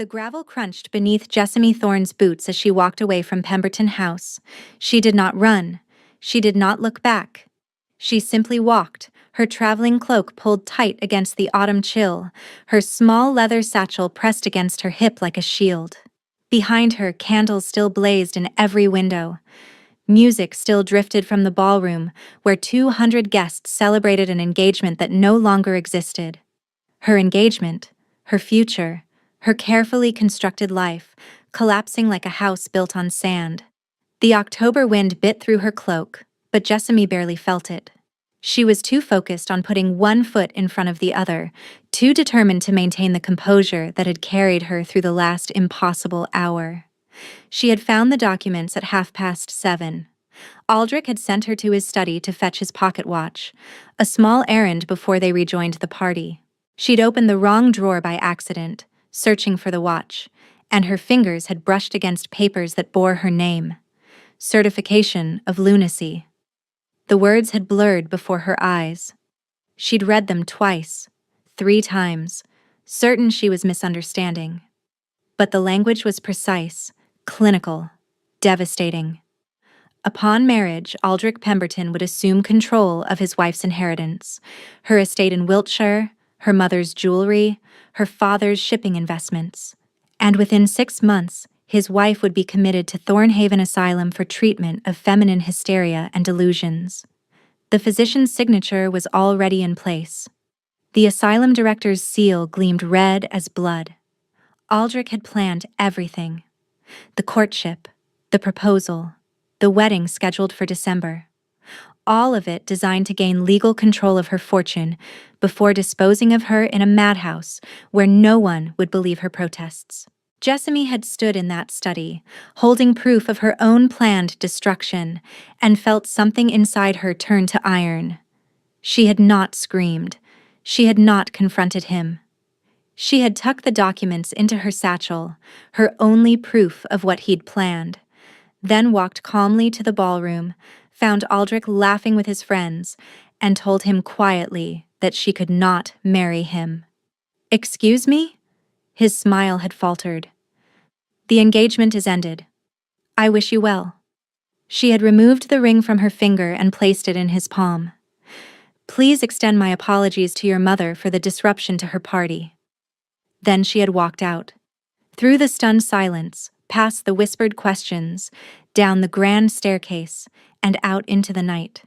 The gravel crunched beneath Jessamy Thorne's boots as she walked away from Pemberton House. She did not run. She did not look back. She simply walked, her traveling cloak pulled tight against the autumn chill, her small leather satchel pressed against her hip like a shield. Behind her, candles still blazed in every window. Music still drifted from the ballroom, where 200 guests celebrated an engagement that no longer existed. Her engagement, her future, her carefully constructed life, collapsing like a house built on sand. The October wind bit through her cloak, but Jessamy barely felt it. She was too focused on putting one foot in front of the other, too determined to maintain the composure that had carried her through the last impossible hour. She had found the documents at 7:30. Aldrich had sent her to his study to fetch his pocket watch, a small errand before they rejoined the party. She'd opened the wrong drawer by accident, searching for the watch, and her fingers had brushed against papers that bore her name. Certification of lunacy. The words had blurred before her eyes. She'd read them twice, 3 times, certain she was misunderstanding. But the language was precise, clinical, devastating. Upon marriage, Aldrich Pemberton would assume control of his wife's inheritance, her estate in Wiltshire, her mother's jewelry, her father's shipping investments. And within 6 months, his wife would be committed to Thornhaven Asylum for treatment of feminine hysteria and delusions. The physician's signature was already in place. The asylum director's seal gleamed red as blood. Aldrich had planned everything. The courtship, the proposal, the wedding scheduled for December. All of it designed to gain legal control of her fortune before disposing of her in a madhouse where no one would believe her protests. Jessamy had stood in that study, holding proof of her own planned destruction, and felt something inside her turn to iron. She had not screamed. She had not confronted him. She had tucked the documents into her satchel, her only proof of what he'd planned, then walked calmly to the ballroom, found Aldrich laughing with his friends, and told him quietly that she could not marry him. "Excuse me?" His smile had faltered. "The engagement is ended. I wish you well." She had removed the ring from her finger and placed it in his palm. "Please extend my apologies to your mother for the disruption to her party." Then she had walked out. Through the stunned silence, past the whispered questions, down the grand staircase, and out into the night.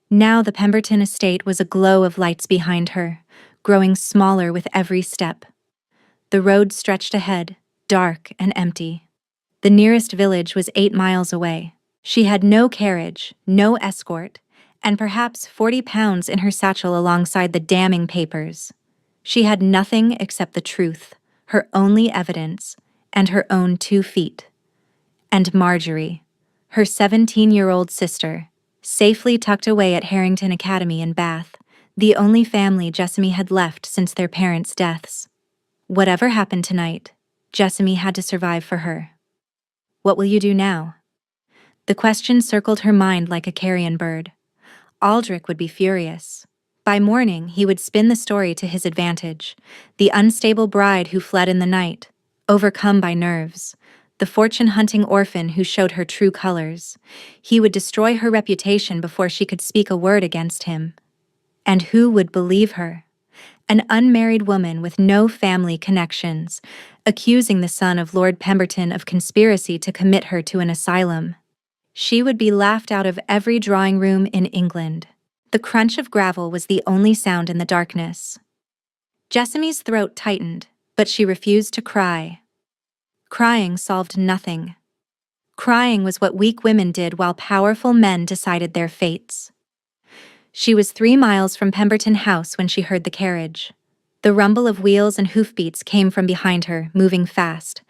Now the Pemberton estate was a glow of lights behind her, growing smaller with every step. The road stretched ahead, dark and empty. The nearest village was 8 miles away. She had no carriage, no escort, and perhaps 40 pounds in her satchel alongside the damning papers. She had nothing except the truth, her only evidence, and her own 2 feet. And Marjorie, her 17-year-old sister, safely tucked away at Harrington Academy in Bath, the only family Jessamy had left since their parents' deaths. Whatever happened tonight, Jessamy had to survive for her. What will you do now? The question circled her mind like a carrion bird. Aldrich would be furious. By morning, he would spin the story to his advantage. The unstable bride who fled in the night, overcome by nerves. The fortune-hunting orphan who showed her true colors. He would destroy her reputation before she could speak a word against him. And who would believe her? An unmarried woman with no family connections, accusing the son of Lord Pemberton of conspiracy to commit her to an asylum. She would be laughed out of every drawing room in England. The crunch of gravel was the only sound in the darkness. Jessamy's throat tightened, but she refused to cry. Crying solved nothing. Crying was what weak women did while powerful men decided their fates. She was 3 miles from Pemberton House when she heard the carriage. The rumble of wheels and hoofbeats came from behind her, moving fast.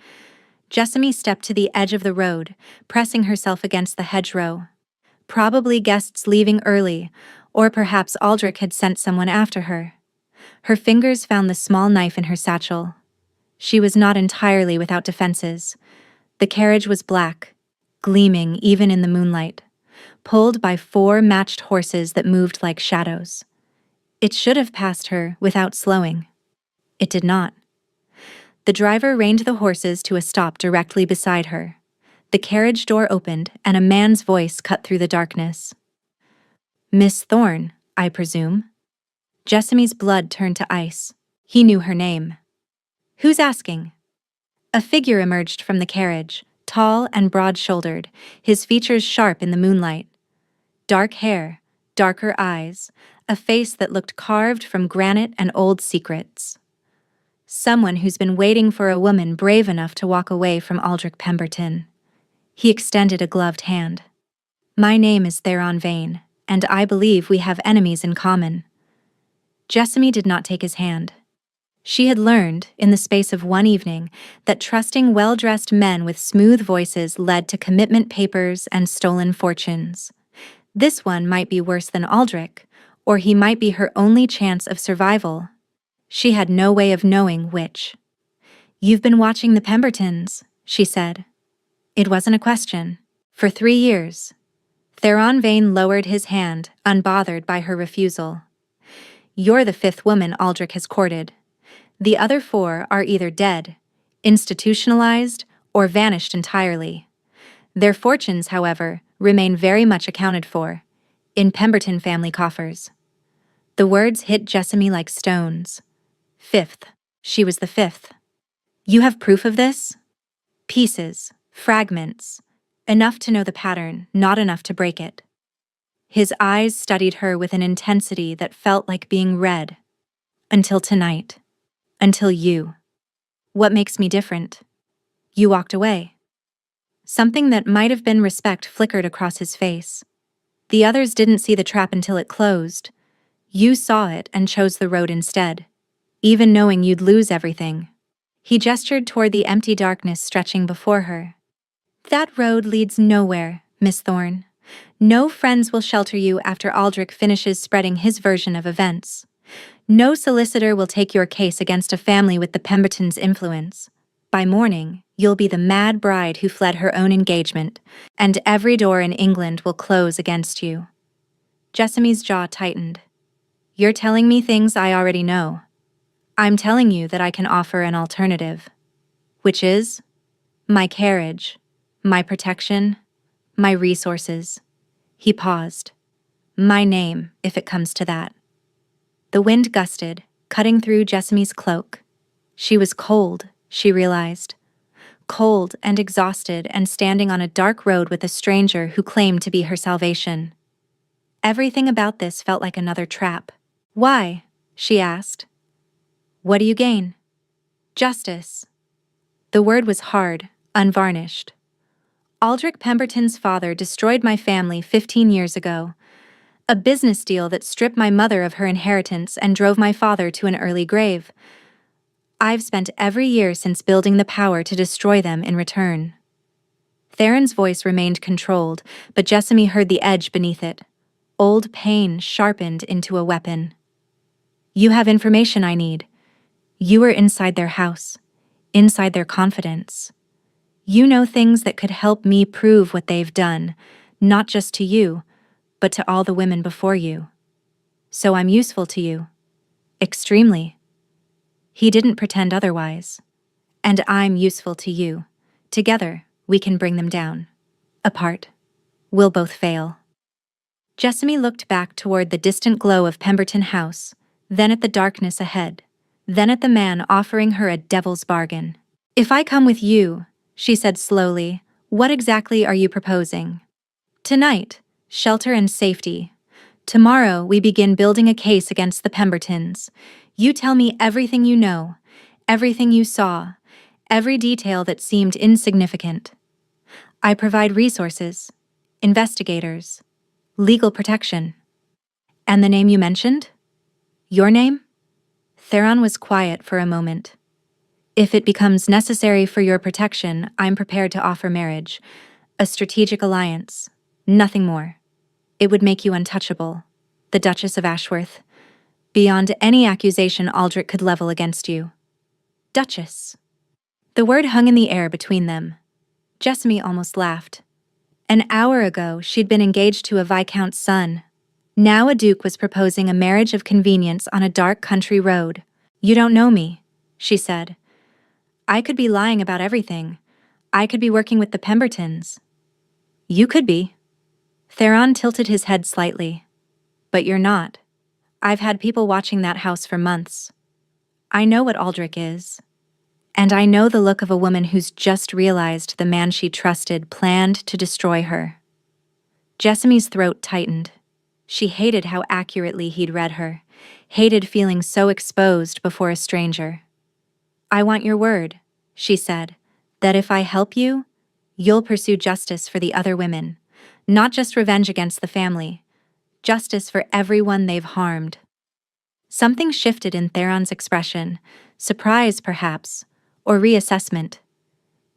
Jessamy stepped to the edge of the road, pressing herself against the hedgerow. Probably guests leaving early, or perhaps Aldrich had sent someone after her. Her fingers found the small knife in her satchel. She was not entirely without defenses. The carriage was black, gleaming even in the moonlight, pulled by 4 matched horses that moved like shadows. It should have passed her without slowing. It did not. The driver reined the horses to a stop directly beside her. The carriage door opened, and a man's voice cut through the darkness. "Miss Thorne, I presume?" Jessamy's blood turned to ice. He knew her name. "Who's asking?" A figure emerged from the carriage, tall and broad-shouldered, his features sharp in the moonlight. Dark hair, darker eyes, a face that looked carved from granite and old secrets. Someone who's been waiting for a woman brave enough to walk away from Aldrich Pemberton. He extended a gloved hand. "My name is Theron Vane, and I believe we have enemies in common." Jessamy did not take his hand. She had learned, in the space of one evening, that trusting well-dressed men with smooth voices led to commitment papers and stolen fortunes. This one might be worse than Aldrich, or he might be her only chance of survival. She had no way of knowing which. "You've been watching the Pembertons," she said. It wasn't a question. "For 3 years. Theron Vane lowered his hand, unbothered by her refusal. "You're the 5th woman Aldrich has courted. The other 4 are either dead, institutionalized, or vanished entirely. Their fortunes, however, remain very much accounted for, in Pemberton family coffers." The words hit Jessamy like stones. 5th. She was the 5th. "You have proof of this?" "Pieces, fragments. Enough to know the pattern, not enough to break it." His eyes studied her with an intensity that felt like being read. "Until tonight. Until you. What makes me different? You walked away." Something that might have been respect flickered across his face. "The others didn't see the trap until it closed. You saw it and chose the road instead, even knowing you'd lose everything." He gestured toward the empty darkness stretching before her. "That road leads nowhere, Miss Thorne. No friends will shelter you after Aldrich finishes spreading his version of events. No solicitor will take your case against a family with the Pembertons' influence. By morning, you'll be the mad bride who fled her own engagement, and every door in England will close against you." Jessamy's jaw tightened. "You're telling me things I already know. I'm telling you that I can offer an alternative. Which is? My carriage, my protection, my resources." He paused. "My name, if it comes to that." The wind gusted, cutting through Jessamy's cloak. She was cold, she realized. Cold and exhausted and standing on a dark road with a stranger who claimed to be her salvation. Everything about this felt like another trap. "Why?" she asked. "What do you gain?" "Justice." The word was hard, unvarnished. "Aldrich Pemberton's father destroyed my family 15 years ago. A business deal that stripped my mother of her inheritance and drove my father to an early grave. I've spent every year since building the power to destroy them in return." Theron's voice remained controlled, but Jessamy heard the edge beneath it. Old pain sharpened into a weapon. "You have information I need. You were inside their house, inside their confidence. You know things that could help me prove what they've done, not just to you, but to all the women before you. So I'm useful to you. Extremely." He didn't pretend otherwise. "And I'm useful to you. Together, we can bring them down. Apart, we'll both fail." Jessamy looked back toward the distant glow of Pemberton House, then at the darkness ahead, then at the man offering her a devil's bargain. "If I come with you," she said slowly, "what exactly are you proposing?" "Tonight, shelter and safety. Tomorrow we begin building a case against the Pembertons. You tell me everything you know, everything you saw, every detail that seemed insignificant. I provide resources, investigators, legal protection." "And the name you mentioned? Your name?" Theron was quiet for a moment. "If it becomes necessary for your protection, I'm prepared to offer marriage. A strategic alliance. Nothing more. It would make you untouchable. The Duchess of Ashworth. Beyond any accusation Aldrich could level against you." Duchess. The word hung in the air between them. Jessamy almost laughed. An hour ago, she'd been engaged to a viscount's son. Now a duke was proposing a marriage of convenience on a dark country road. "You don't know me," she said. I could be lying about everything. I could be working with the Pembertons. You could be. Theron tilted his head slightly. But you're not. I've had people watching that house for months. I know what Aldrich is. And I know the look of a woman who's just realized the man she trusted planned to destroy her. Jessamy's throat tightened. She hated how accurately he'd read her, hated feeling so exposed before a stranger. I want your word, she said, that if I help you, you'll pursue justice for the other women, not just revenge against the family, justice for everyone they've harmed. Something shifted in Theron's expression, surprise perhaps, or reassessment.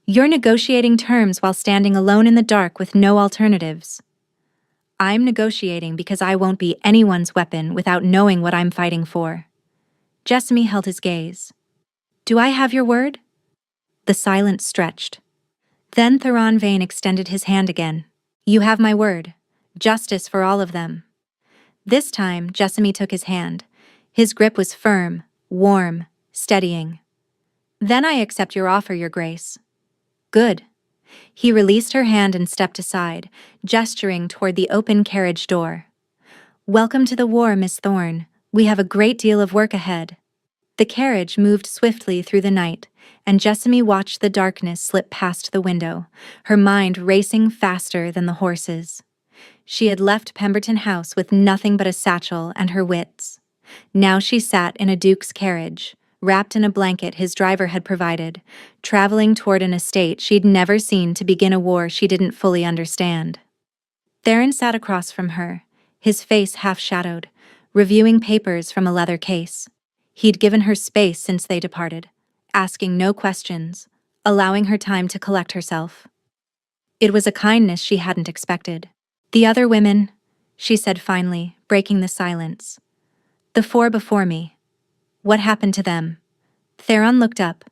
You're negotiating terms while standing alone in the dark with no alternatives. I'm negotiating because I won't be anyone's weapon without knowing what I'm fighting for. Jessamy held his gaze. Do I have your word? The silence stretched. Then Theron Vane extended his hand again. You have my word. Justice for all of them. This time, Jessamy took his hand. His grip was firm, warm, steadying. Then I accept your offer, Your Grace. Good. He released her hand and stepped aside, gesturing toward the open carriage door. Welcome to the war, Miss Thorne. We have a great deal of work ahead. The carriage moved swiftly through the night, and Jessamy watched the darkness slip past the window, her mind racing faster than the horses. She had left Pemberton House with nothing but a satchel and her wits. Now she sat in a duke's carriage, wrapped in a blanket his driver had provided, traveling toward an estate she'd never seen to begin a war she didn't fully understand. Theron sat across from her, his face half-shadowed, reviewing papers from a leather case. He'd given her space since they departed, asking no questions, allowing her time to collect herself. It was a kindness she hadn't expected. The other women, she said finally, breaking the silence. The four before me. What happened to them? Theron looked up.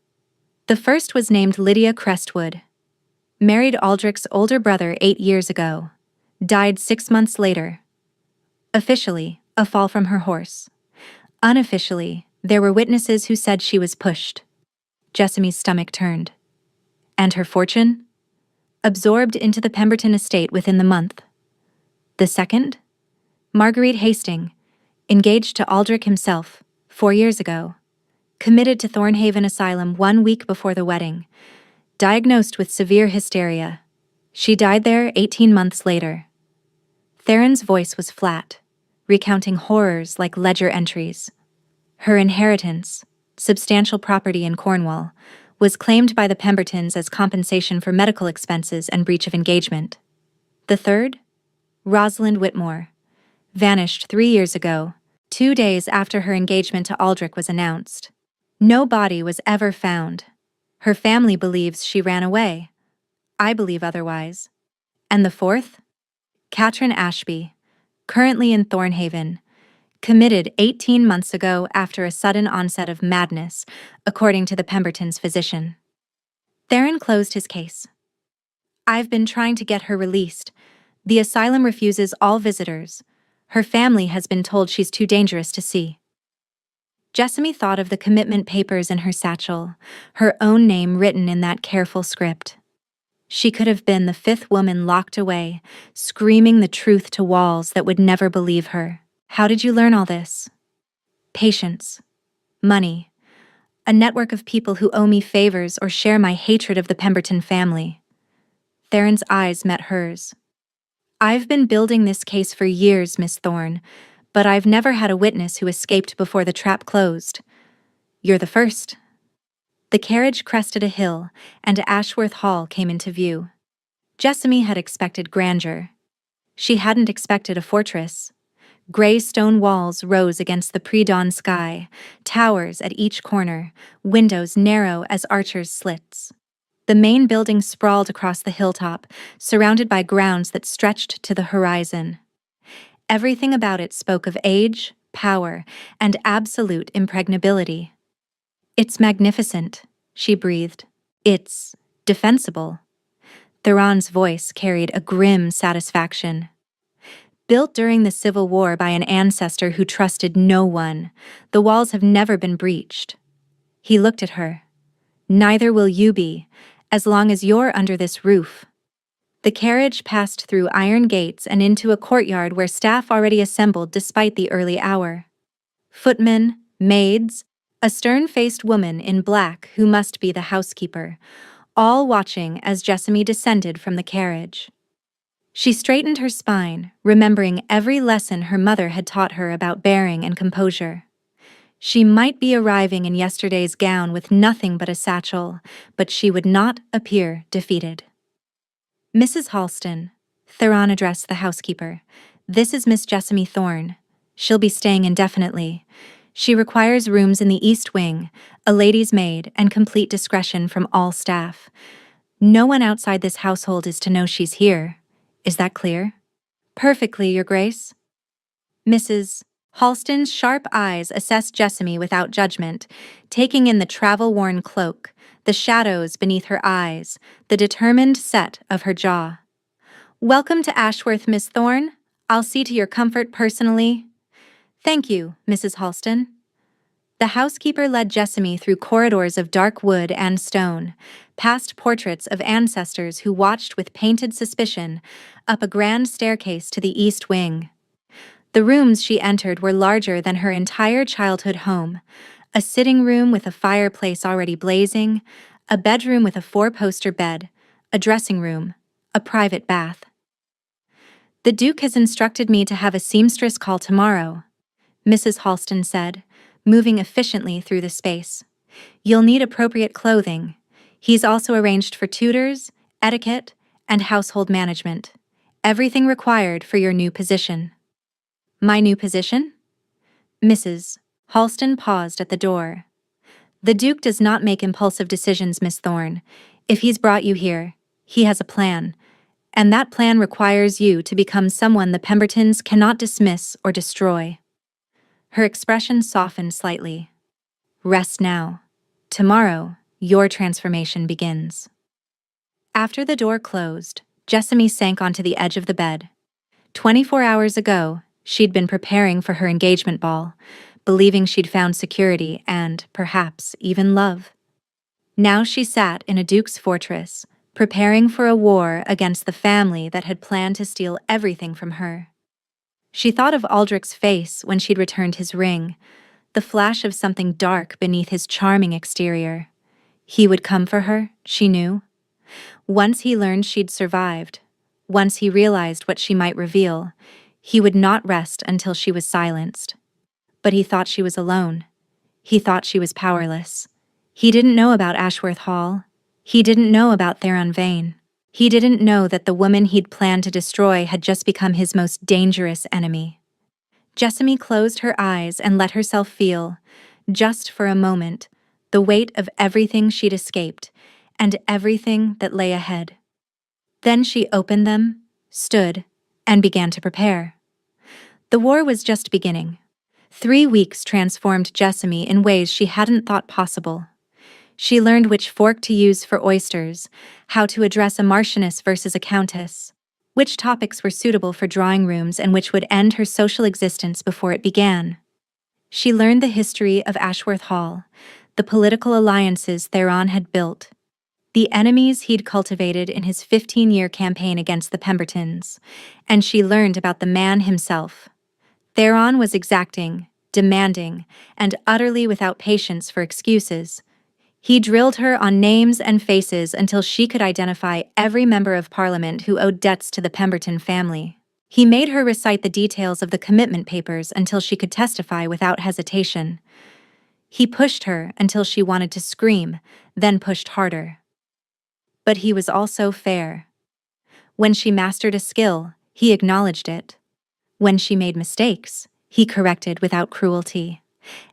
The first was named Lydia Crestwood. Married Aldrich's older brother 8 years ago. Died 6 months later. Officially, a fall from her horse. Unofficially, there were witnesses who said she was pushed. Jessamy's stomach turned. And her fortune? Absorbed into the Pemberton estate within the month. The second? Marguerite Hastings, engaged to Aldrich himself, 4 years ago. Committed to Thornhaven Asylum 1 week before the wedding. Diagnosed with severe hysteria. She died there 18 months later. Theron's voice was flat, recounting horrors like ledger entries. Her inheritance, substantial property in Cornwall, was claimed by the Pembertons as compensation for medical expenses and breach of engagement. The third? Rosalind Whitmore. Vanished 3 years ago, 2 days after her engagement to Aldrich was announced. No body was ever found. Her family believes she ran away. I believe otherwise. And the fourth? Catherine Ashby, currently in Thornhaven, committed 18 months ago after a sudden onset of madness, according to the Pembertons' physician. Theron closed his case. I've been trying to get her released. The asylum refuses all visitors. Her family has been told she's too dangerous to see. Jessamy thought of the commitment papers in her satchel, her own name written in that careful script. She could have been the 5th woman locked away, screaming the truth to walls that would never believe her. How did you learn all this? Patience. Money. A network of people who owe me favors or share my hatred of the Pemberton family. Theron's eyes met hers. I've been building this case for years, Miss Thorne, but I've never had a witness who escaped before the trap closed. You're the first. The carriage crested a hill, and Ashworth Hall came into view. Jessamy had expected grandeur. She hadn't expected a fortress. Gray stone walls rose against the pre-dawn sky, towers at each corner, windows narrow as archers' slits. The main building sprawled across the hilltop, surrounded by grounds that stretched to the horizon. Everything about it spoke of age, power, and absolute impregnability. It's magnificent, she breathed. It's defensible. Theron's voice carried a grim satisfaction. Built during the Civil War by an ancestor who trusted no one, the walls have never been breached. He looked at her. Neither will you be, as long as you're under this roof. The carriage passed through iron gates and into a courtyard where staff already assembled despite the early hour. Footmen, maids, a stern-faced woman in black who must be the housekeeper, all watching as Jessamy descended from the carriage. She straightened her spine, remembering every lesson her mother had taught her about bearing and composure. She might be arriving in yesterday's gown with nothing but a satchel, but she would not appear defeated. Mrs. Halston, Theron addressed the housekeeper. This is Miss Jessamy Thorne. She'll be staying indefinitely. She requires rooms in the East Wing, a lady's maid, and complete discretion from all staff. No one outside this household is to know she's here. Is that clear? Perfectly, Your Grace. Mrs. Halston's sharp eyes assessed Jessamy without judgment, taking in the travel-worn cloak, the shadows beneath her eyes, the determined set of her jaw. Welcome to Ashworth, Miss Thorne. I'll see to your comfort personally. Thank you, Mrs. Halston. The housekeeper led Jessamy through corridors of dark wood and stone, past portraits of ancestors who watched with painted suspicion, up a grand staircase to the East Wing. The rooms she entered were larger than her entire childhood home: a sitting room with a fireplace already blazing, a bedroom with a four-poster bed, a dressing room, a private bath. The Duke has instructed me to have a seamstress call tomorrow, Mrs. Halston said, moving efficiently through the space. You'll need appropriate clothing. He's also arranged for tutors, etiquette, and household management. Everything required for your new position. My new position? Mrs. Halston paused at the door. The Duke does not make impulsive decisions, Miss Thorne. If he's brought you here, he has a plan, and that plan requires you to become someone the Pembertons cannot dismiss or destroy. Her expression softened slightly. Rest now. Tomorrow, your transformation begins. After the door closed, Jessamy sank onto the edge of the bed. 24 hours ago, she'd been preparing for her engagement ball, believing she'd found security and, perhaps, even love. Now she sat in a duke's fortress, preparing for a war against the family that had planned to steal everything from her. She thought of Aldrich's face when she'd returned his ring, the flash of something dark beneath his charming exterior. He would come for her, she knew. Once he learned she'd survived, once he realized what she might reveal, he would not rest until she was silenced. But he thought she was alone. He thought she was powerless. He didn't know about Ashworth Hall. He didn't know about Theron Vane. He didn't know that the woman he'd planned to destroy had just become his most dangerous enemy. Jessamy closed her eyes and let herself feel, just for a moment, the weight of everything she'd escaped and everything that lay ahead. Then she opened them, stood, and began to prepare. The war was just beginning. 3 weeks transformed Jessamy in ways she hadn't thought possible. She learned which fork to use for oysters, how to address a marchioness versus a countess, which topics were suitable for drawing rooms and which would end her social existence before it began. She learned the history of Ashworth Hall, the political alliances Theron had built, the enemies he'd cultivated in his 15-year campaign against the Pembertons, and she learned about the man himself. Theron was exacting, demanding, and utterly without patience for excuses. He drilled her on names and faces until she could identify every member of Parliament who owed debts to the Pemberton family. He made her recite the details of the commitment papers until she could testify without hesitation. He pushed her until she wanted to scream, then pushed harder. But he was also fair. When she mastered a skill, he acknowledged it. When she made mistakes, he corrected without cruelty.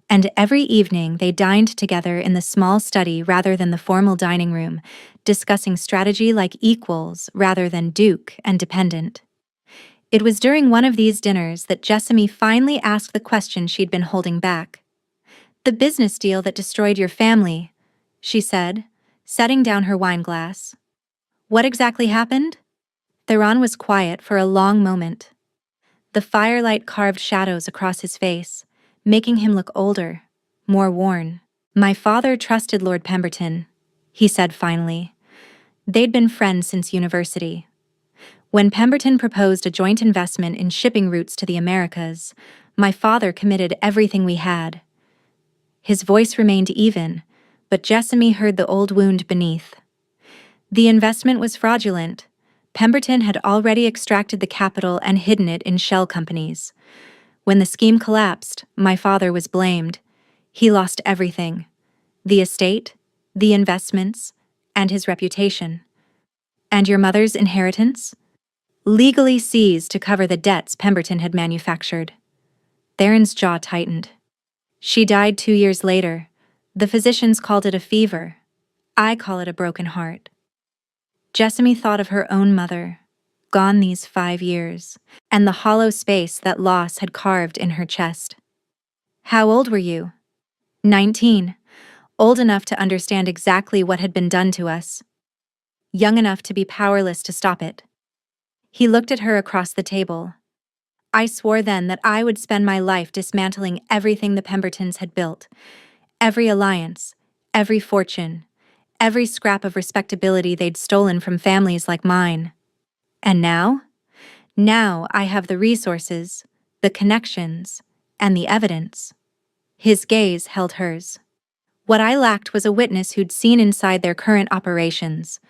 And every evening they dined together in the small study rather than the formal dining room, discussing strategy like equals rather than duke and dependent. It was during one of these dinners that Jessamy finally asked the question she'd been holding back. "The business deal that destroyed your family," she said, setting down her wine glass. "What exactly happened?" Theron was quiet for a long moment. The firelight carved shadows across his face, making him look older, more worn. "My father trusted Lord Pemberton," he said finally. They'd been friends since university. When Pemberton proposed a joint investment in shipping routes to the Americas, my father committed everything we had. His voice remained even, but Jessamy heard the old wound beneath. The investment was fraudulent. Pemberton had already extracted the capital and hidden it in shell companies. When the scheme collapsed, my father was blamed. He lost everything: the estate, the investments, and his reputation. And your mother's inheritance? Legally seized to cover the debts Pemberton had manufactured. Theron's jaw tightened. She died 2 years later. The physicians called it a fever. I call it a broken heart. Jessamy thought of her own mother, gone these 5 years, and the hollow space that loss had carved in her chest. How old were you? 19. Old enough to understand exactly what had been done to us. Young enough to be powerless to stop it. He looked at her across the table. I swore then that I would spend my life dismantling everything the Pembertons had built. Every alliance, every fortune, every scrap of respectability they'd stolen from families like mine. And now? Now I have the resources, the connections, and the evidence. His gaze held hers. What I lacked was a witness who'd seen inside their current operations.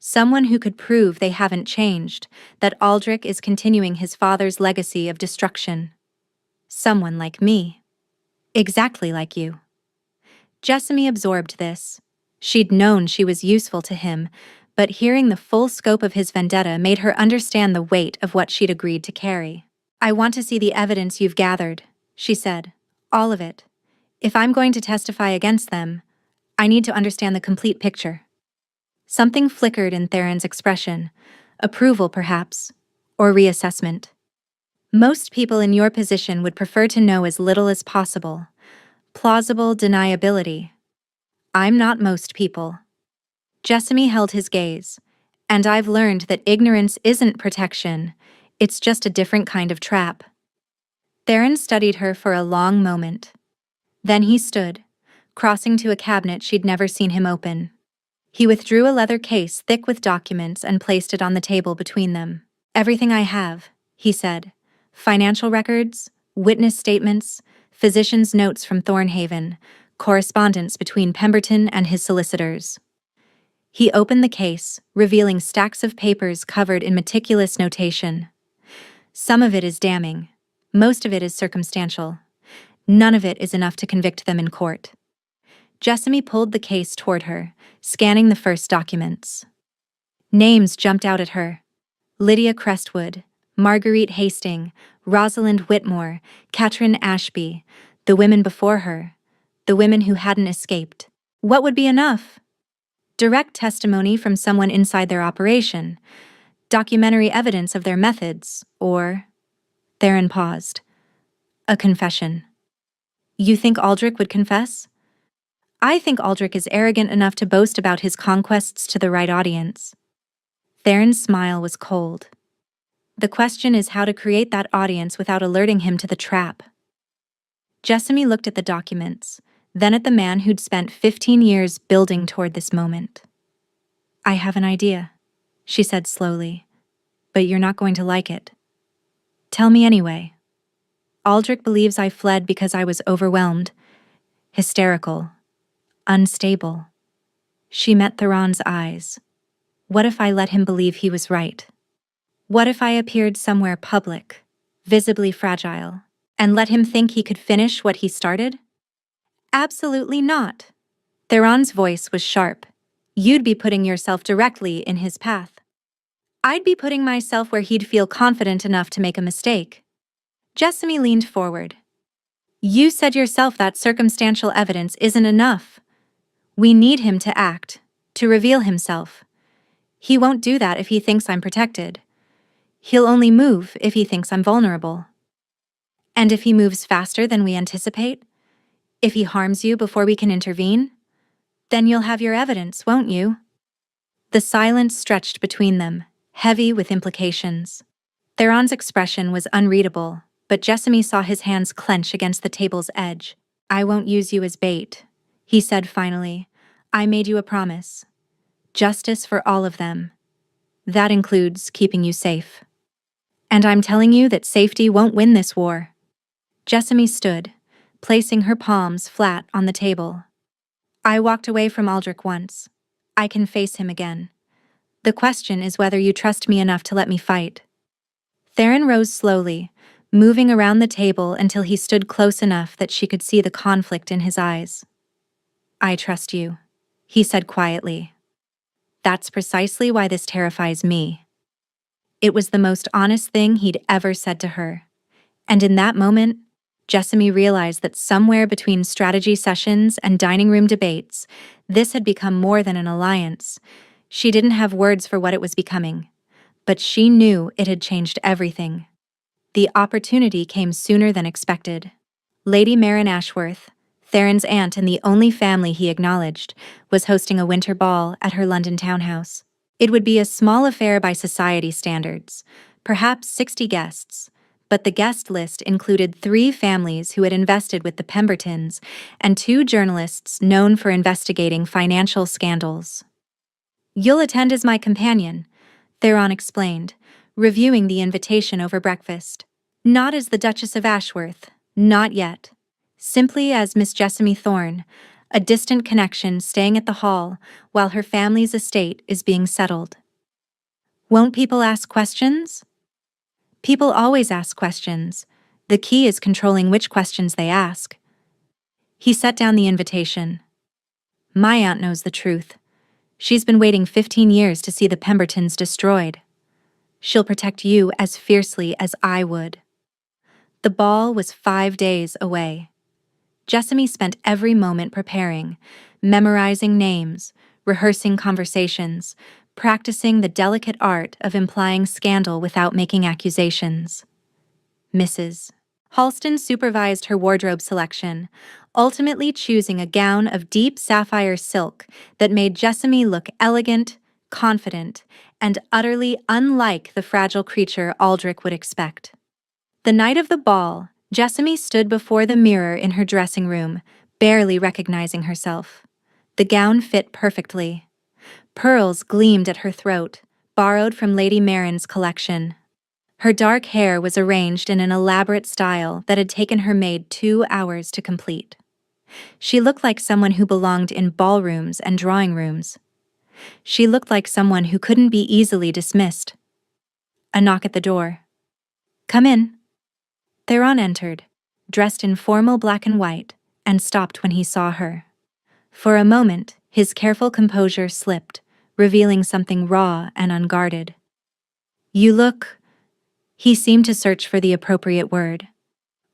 Someone who could prove they haven't changed, that Aldrich is continuing his father's legacy of destruction. Someone like me. Exactly like you. Jessamy absorbed this. She'd known she was useful to him, but hearing the full scope of his vendetta made her understand the weight of what she'd agreed to carry. I want to see the evidence you've gathered, she said. All of it. If I'm going to testify against them, I need to understand the complete picture. Something flickered in Theron's expression. Approval, perhaps, or reassessment. Most people in your position would prefer to know as little as possible. Plausible deniability. I'm not most people. Jessamy held his gaze. And I've learned that ignorance isn't protection, it's just a different kind of trap. Theron studied her for a long moment. Then he stood, crossing to a cabinet she'd never seen him open. He withdrew a leather case thick with documents and placed it on the table between them. Everything I have, he said. Financial records, witness statements, physician's notes from Thornhaven, correspondence between Pemberton and his solicitors. He opened the case, revealing stacks of papers covered in meticulous notation. Some of it is damning. Most of it is circumstantial. None of it is enough to convict them in court. Jessamy pulled the case toward her, scanning the first documents. Names jumped out at her. Lydia Crestwood, Marguerite Hastings, Rosalind Whitmore, Katrin Ashby, the women before her, the women who hadn't escaped. What would be enough? Direct testimony from someone inside their operation, documentary evidence of their methods, or... Theron paused. A confession. You think Aldrich would confess? I think Aldrich is arrogant enough to boast about his conquests to the right audience. Theron's smile was cold. The question is how to create that audience without alerting him to the trap. Jessamy looked at the documents, then at the man who'd spent 15 years building toward this moment. I have an idea, she said slowly, but you're not going to like it. Tell me anyway. Aldrich believes I fled because I was overwhelmed, hysterical, unstable. She met Theron's eyes. What if I let him believe he was right? What if I appeared somewhere public, visibly fragile, and let him think he could finish what he started? Absolutely not. Theron's voice was sharp. You'd be putting yourself directly in his path. I'd be putting myself where he'd feel confident enough to make a mistake. Jessamy leaned forward. You said yourself that circumstantial evidence isn't enough. We need him to act, to reveal himself. He won't do that if he thinks I'm protected. He'll only move if he thinks I'm vulnerable. And if he moves faster than we anticipate? If he harms you before we can intervene? Then you'll have your evidence, won't you? The silence stretched between them, heavy with implications. Theron's expression was unreadable, but Jessamy saw his hands clench against the table's edge. I won't use you as bait, he said finally. I made you a promise. Justice for all of them. That includes keeping you safe. And I'm telling you that safety won't win this war. Jessamy stood, placing her palms flat on the table. I walked away from Aldrich once. I can face him again. The question is whether you trust me enough to let me fight. Theron rose slowly, moving around the table until he stood close enough that she could see the conflict in his eyes. I trust you, he said quietly. That's precisely why this terrifies me. It was the most honest thing he'd ever said to her. And in that moment, Jessamy realized that somewhere between strategy sessions and dining room debates, this had become more than an alliance. She didn't have words for what it was becoming, but she knew it had changed everything. The opportunity came sooner than expected. Lady Marin Ashworth, Theron's aunt and the only family he acknowledged, was hosting a winter ball at her London townhouse. It would be a small affair by society standards, perhaps 60 guests, but the guest list included 3 families who had invested with the Pembertons and 2 journalists known for investigating financial scandals. You'll attend as my companion, Theron explained, reviewing the invitation over breakfast. Not as the Duchess of Ashworth, not yet. Simply as Miss Jessamy Thorne, a distant connection staying at the hall while her family's estate is being settled. Won't people ask questions? People always ask questions. The key is controlling which questions they ask. He set down the invitation. My aunt knows the truth. She's been waiting 15 years to see the Pembertons destroyed. She'll protect you as fiercely as I would. The ball was 5 days away. Jessamy spent every moment preparing, memorizing names, rehearsing conversations, practicing the delicate art of implying scandal without making accusations. Mrs. Halston supervised her wardrobe selection, ultimately choosing a gown of deep sapphire silk that made Jessamy look elegant, confident, and utterly unlike the fragile creature Aldrich would expect. The night of the ball, Jessamy stood before the mirror in her dressing room, barely recognizing herself. The gown fit perfectly. Pearls gleamed at her throat, borrowed from Lady Marin's collection. Her dark hair was arranged in an elaborate style that had taken her maid 2 hours to complete. She looked like someone who belonged in ballrooms and drawing rooms. She looked like someone who couldn't be easily dismissed. A knock at the door. Come in. Theron entered, dressed in formal black and white, and stopped when he saw her. For a moment, his careful composure slipped, revealing something raw and unguarded. You look... He seemed to search for the appropriate word.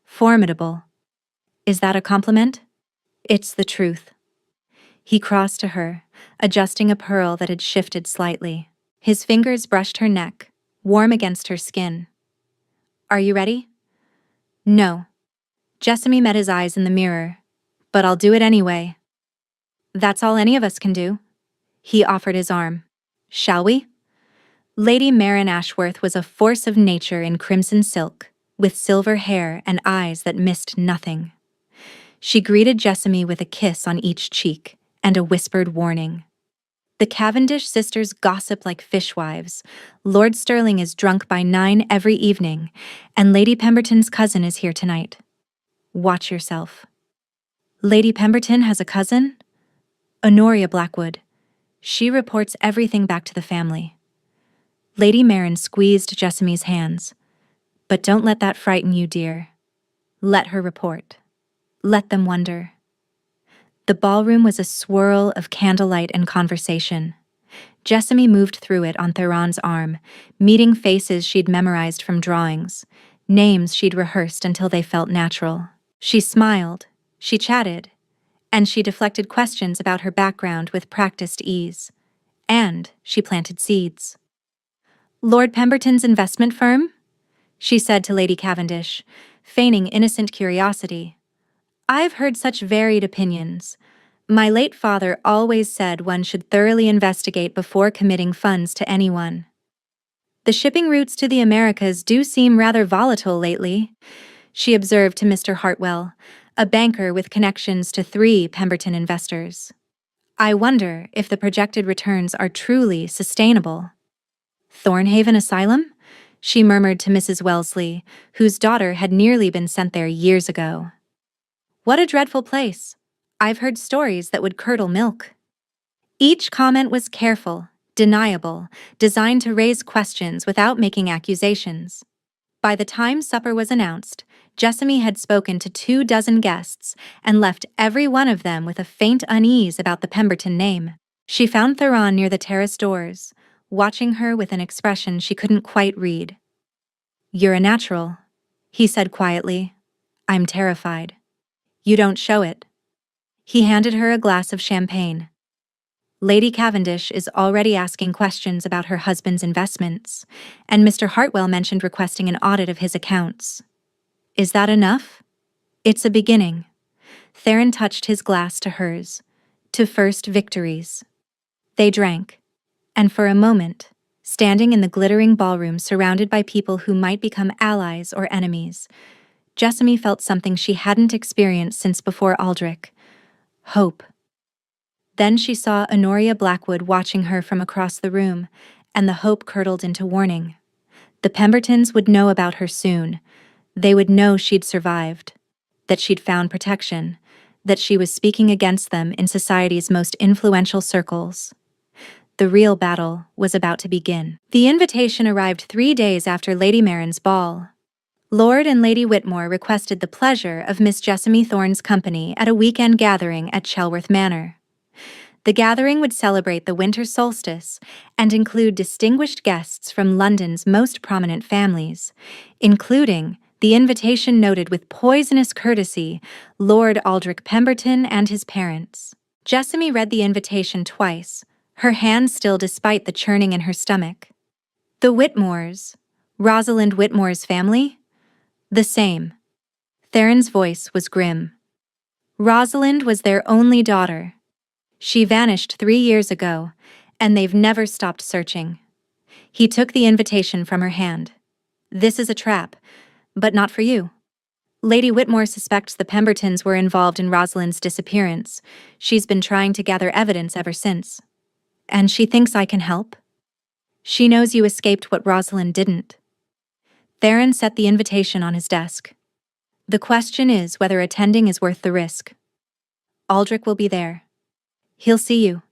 Formidable. Is that a compliment? It's the truth. He crossed to her, adjusting a pearl that had shifted slightly. His fingers brushed her neck, warm against her skin. Are you ready? No. Jessamy met his eyes in the mirror. But I'll do it anyway. That's all any of us can do. He offered his arm. Shall we? Lady Marin Ashworth was a force of nature in crimson silk, with silver hair and eyes that missed nothing. She greeted Jessamy with a kiss on each cheek and a whispered warning. The Cavendish sisters gossip like fishwives. Lord Sterling is drunk by 9 every evening, and Lady Pemberton's cousin is here tonight. Watch yourself. Lady Pemberton has a cousin? Honoria Blackwood. She reports everything back to the family. Lady Marin squeezed Jessamy's hands. But don't let that frighten you, dear. Let her report. Let them wonder. The ballroom was a swirl of candlelight and conversation. Jessamy moved through it on Theron's arm, meeting faces she'd memorized from drawings, names she'd rehearsed until they felt natural. She smiled, she chatted, and she deflected questions about her background with practiced ease. And she planted seeds. Lord Pemberton's investment firm? She said to Lady Cavendish, feigning innocent curiosity. I've heard such varied opinions. My late father always said one should thoroughly investigate before committing funds to anyone. The shipping routes to the Americas do seem rather volatile lately, she observed to Mr. Hartwell, a banker with connections to 3 Pemberton investors. I wonder if the projected returns are truly sustainable. Thornhaven Asylum? She murmured to Mrs. Wellesley, whose daughter had nearly been sent there years ago. What a dreadful place. I've heard stories that would curdle milk. Each comment was careful, deniable, designed to raise questions without making accusations. By the time supper was announced, Jessamy had spoken to 24 guests and left every one of them with a faint unease about the Pemberton name. She found Theron near the terrace doors, watching her with an expression she couldn't quite read. "You're a natural," he said quietly. "I'm terrified. You don't show it." He handed her a glass of champagne. "Lady Cavendish is already asking questions about her husband's investments, and Mr. Hartwell mentioned requesting an audit of his accounts. Is that enough?" "It's a beginning." Theron touched his glass to hers. "To first victories." They drank, and for a moment, standing in the glittering ballroom surrounded by people who might become allies or enemies, Jessamy felt something she hadn't experienced since before Aldrich: hope. Then she saw Honoria Blackwood watching her from across the room, and the hope curdled into warning. The Pembertons would know about her soon. They would know she'd survived, that she'd found protection, that she was speaking against them in society's most influential circles. The real battle was about to begin. The invitation arrived 3 days after Lady Marin's ball. Lord and Lady Whitmore requested the pleasure of Miss Jessamy Thorne's company at a weekend gathering at Chelworth Manor. The gathering would celebrate the winter solstice and include distinguished guests from London's most prominent families, including, the invitation noted with poisonous courtesy, Lord Aldrich Pemberton and his parents. Jessamy read the invitation twice, her hand still despite the churning in her stomach. The Whitmores? Rosalind Whitmore's family? The same. Theron's voice was grim. Rosalind was their only daughter. She vanished 3 years ago, and they've never stopped searching. He took the invitation from her hand. "This is a trap, but not for you. Lady Whitmore suspects the Pembertons were involved in Rosalind's disappearance. She's been trying to gather evidence ever since. And she thinks I can help. She knows you escaped what Rosalind didn't." Theron set the invitation on his desk. "The question is whether attending is worth the risk. Aldrich will be there. He'll see you.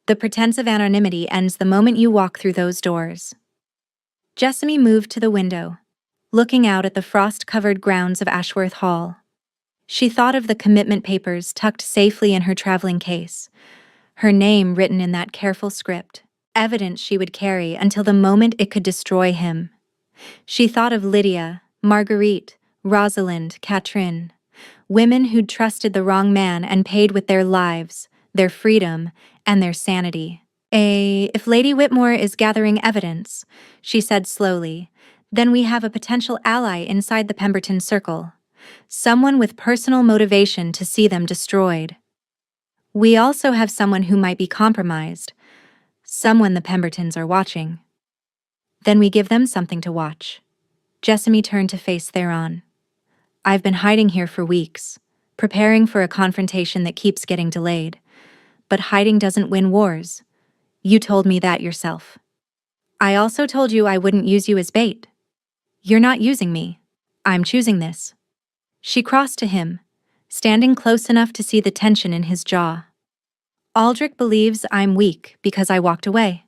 The pretense of anonymity ends the moment you walk through those doors." Jessamy moved to the window, looking out at the frost-covered grounds of Ashworth Hall. She thought of the commitment papers tucked safely in her traveling case, her name written in that careful script, evidence she would carry until the moment it could destroy him. She thought of Lydia, Marguerite, Rosalind, Catherine, women who'd trusted the wrong man and paid with their lives, their freedom, and their sanity. If Lady Whitmore is gathering evidence," she said slowly, "then we have a potential ally inside the Pemberton circle. Someone with personal motivation to see them destroyed. We also have someone who might be compromised, someone the Pembertons are watching. Then we give them something to watch." Jessamy turned to face Theron. "I've been hiding here for weeks, preparing for a confrontation that keeps getting delayed. But hiding doesn't win wars. You told me that yourself. I also told you I wouldn't use you as bait. You're not using me. I'm choosing this." She crossed to him, standing close enough to see the tension in his jaw. "Aldrich believes I'm weak because I walked away.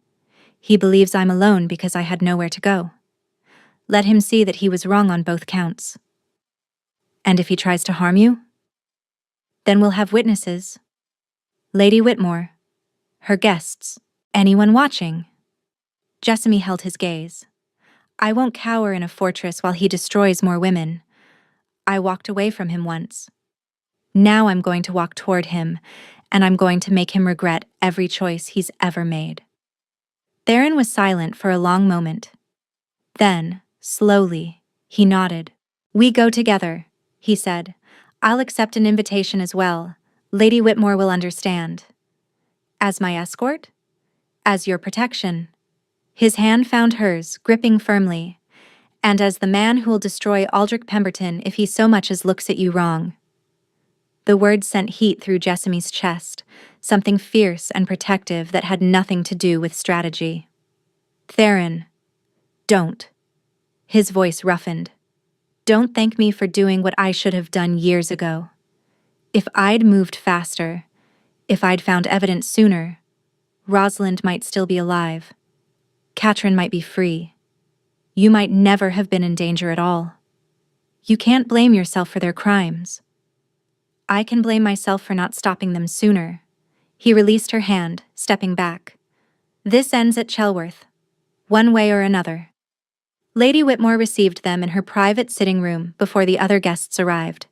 He believes I'm alone because I had nowhere to go. Let him see that he was wrong on both counts. And if he tries to harm you, then we'll have witnesses. Lady Whitmore, her guests, anyone watching." Jessamy held his gaze. "I won't cower in a fortress while he destroys more women. I walked away from him once. Now I'm going to walk toward him, and I'm going to make him regret every choice he's ever made." Theron was silent for a long moment. Then, slowly, he nodded. "We go together," he said. "I'll accept an invitation as well. Lady Whitmore will understand." "As my escort? As your protection?" His hand found hers, gripping firmly. "And as the man who'll destroy Aldrich Pemberton if he so much as looks at you wrong." The word sent heat through Jessamy's chest, something fierce and protective that had nothing to do with strategy. Theron, don't. His voice roughened. Don't thank me for doing what I should have done years ago. If I'd moved faster, if I'd found evidence sooner, Rosalind might still be alive. Katrin might be free. You might never have been in danger at all. You can't blame yourself for their crimes. I can blame myself for not stopping them sooner. He released her hand, stepping back. This ends at Chelworth, one way or another. Lady Whitmore received them in her private sitting room before the other guests arrived.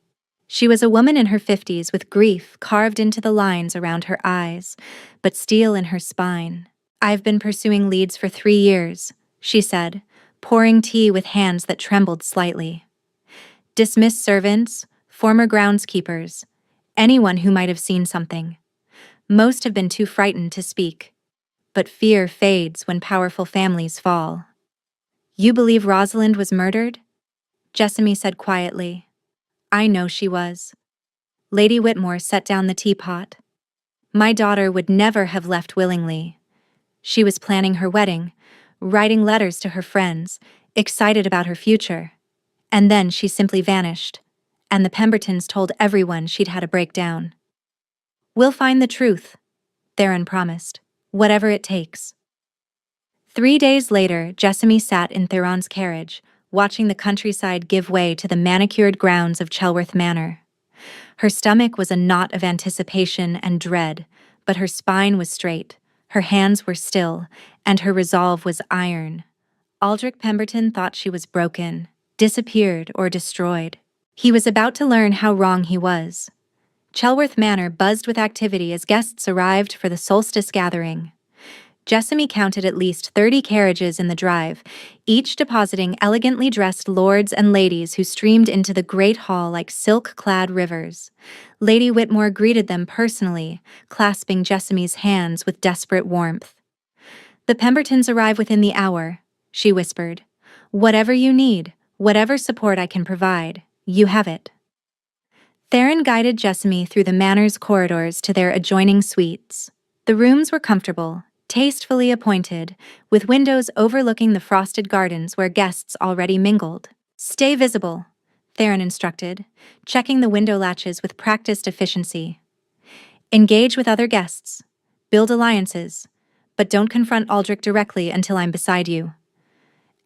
She was a woman in her 50s with grief carved into the lines around her eyes, but steel in her spine. I've been pursuing leads for 3 years, she said, pouring tea with hands that trembled slightly. Dismissed servants, former groundskeepers, anyone who might have seen something. Most have been too frightened to speak. But fear fades when powerful families fall. You believe Rosalind was murdered? Jessamy said quietly. I know she was. Lady Whitmore set down the teapot. My daughter would never have left willingly. She was planning her wedding, writing letters to her friends, excited about her future. And then she simply vanished, and the Pembertons told everyone she'd had a breakdown. We'll find the truth, Theron promised, whatever it takes. 3 days later, Jessamy sat in Theron's carriage, watching the countryside give way to the manicured grounds of Chelworth Manor. Her stomach was a knot of anticipation and dread, but her spine was straight, her hands were still, and her resolve was iron. Aldrich Pemberton thought she was broken, disappeared, or destroyed. He was about to learn how wrong he was. Chelworth Manor buzzed with activity as guests arrived for the solstice gathering. Jessamy counted at least 30 carriages in the drive, each depositing elegantly dressed lords and ladies who streamed into the great hall like silk-clad rivers. Lady Whitmore greeted them personally, clasping Jessamy's hands with desperate warmth. The Pembertons arrive within the hour, she whispered. Whatever you need, whatever support I can provide, you have it. Theron guided Jessamy through the manor's corridors to their adjoining suites. The rooms were comfortable, tastefully appointed, with windows overlooking the frosted gardens where guests already mingled. Stay visible, Theron instructed, checking the window latches with practiced efficiency. Engage with other guests. Build alliances. But don't confront Aldrich directly until I'm beside you.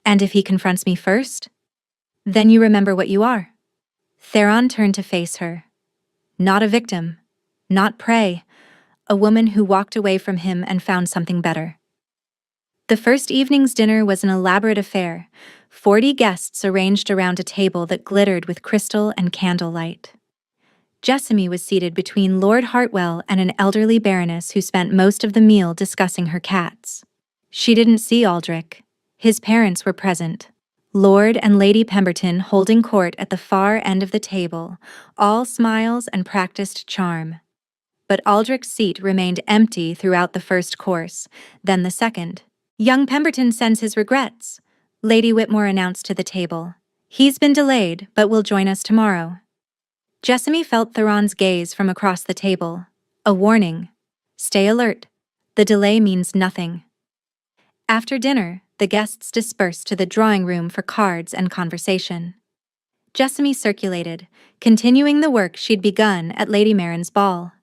And if he confronts me first? Then you remember what you are. Theron turned to face her. Not a victim. Not prey. A woman who walked away from him and found something better. The first evening's dinner was an elaborate affair, 40 guests arranged around a table that glittered with crystal and candlelight. Jessamy was seated between Lord Hartwell and an elderly baroness who spent most of the meal discussing her cats. She didn't see Aldrich. His parents were present. Lord and Lady Pemberton holding court at the far end of the table, all smiles and practiced charm. But Aldrich's seat remained empty throughout the first course, then the second. Young Pemberton sends his regrets, Lady Whitmore announced to the table. He's been delayed, but will join us tomorrow. Jessamy felt Theron's gaze from across the table. A warning. Stay alert. The delay means nothing. After dinner, the guests dispersed to the drawing room for cards and conversation. Jessamy circulated, continuing the work she'd begun at Lady Marin's ball.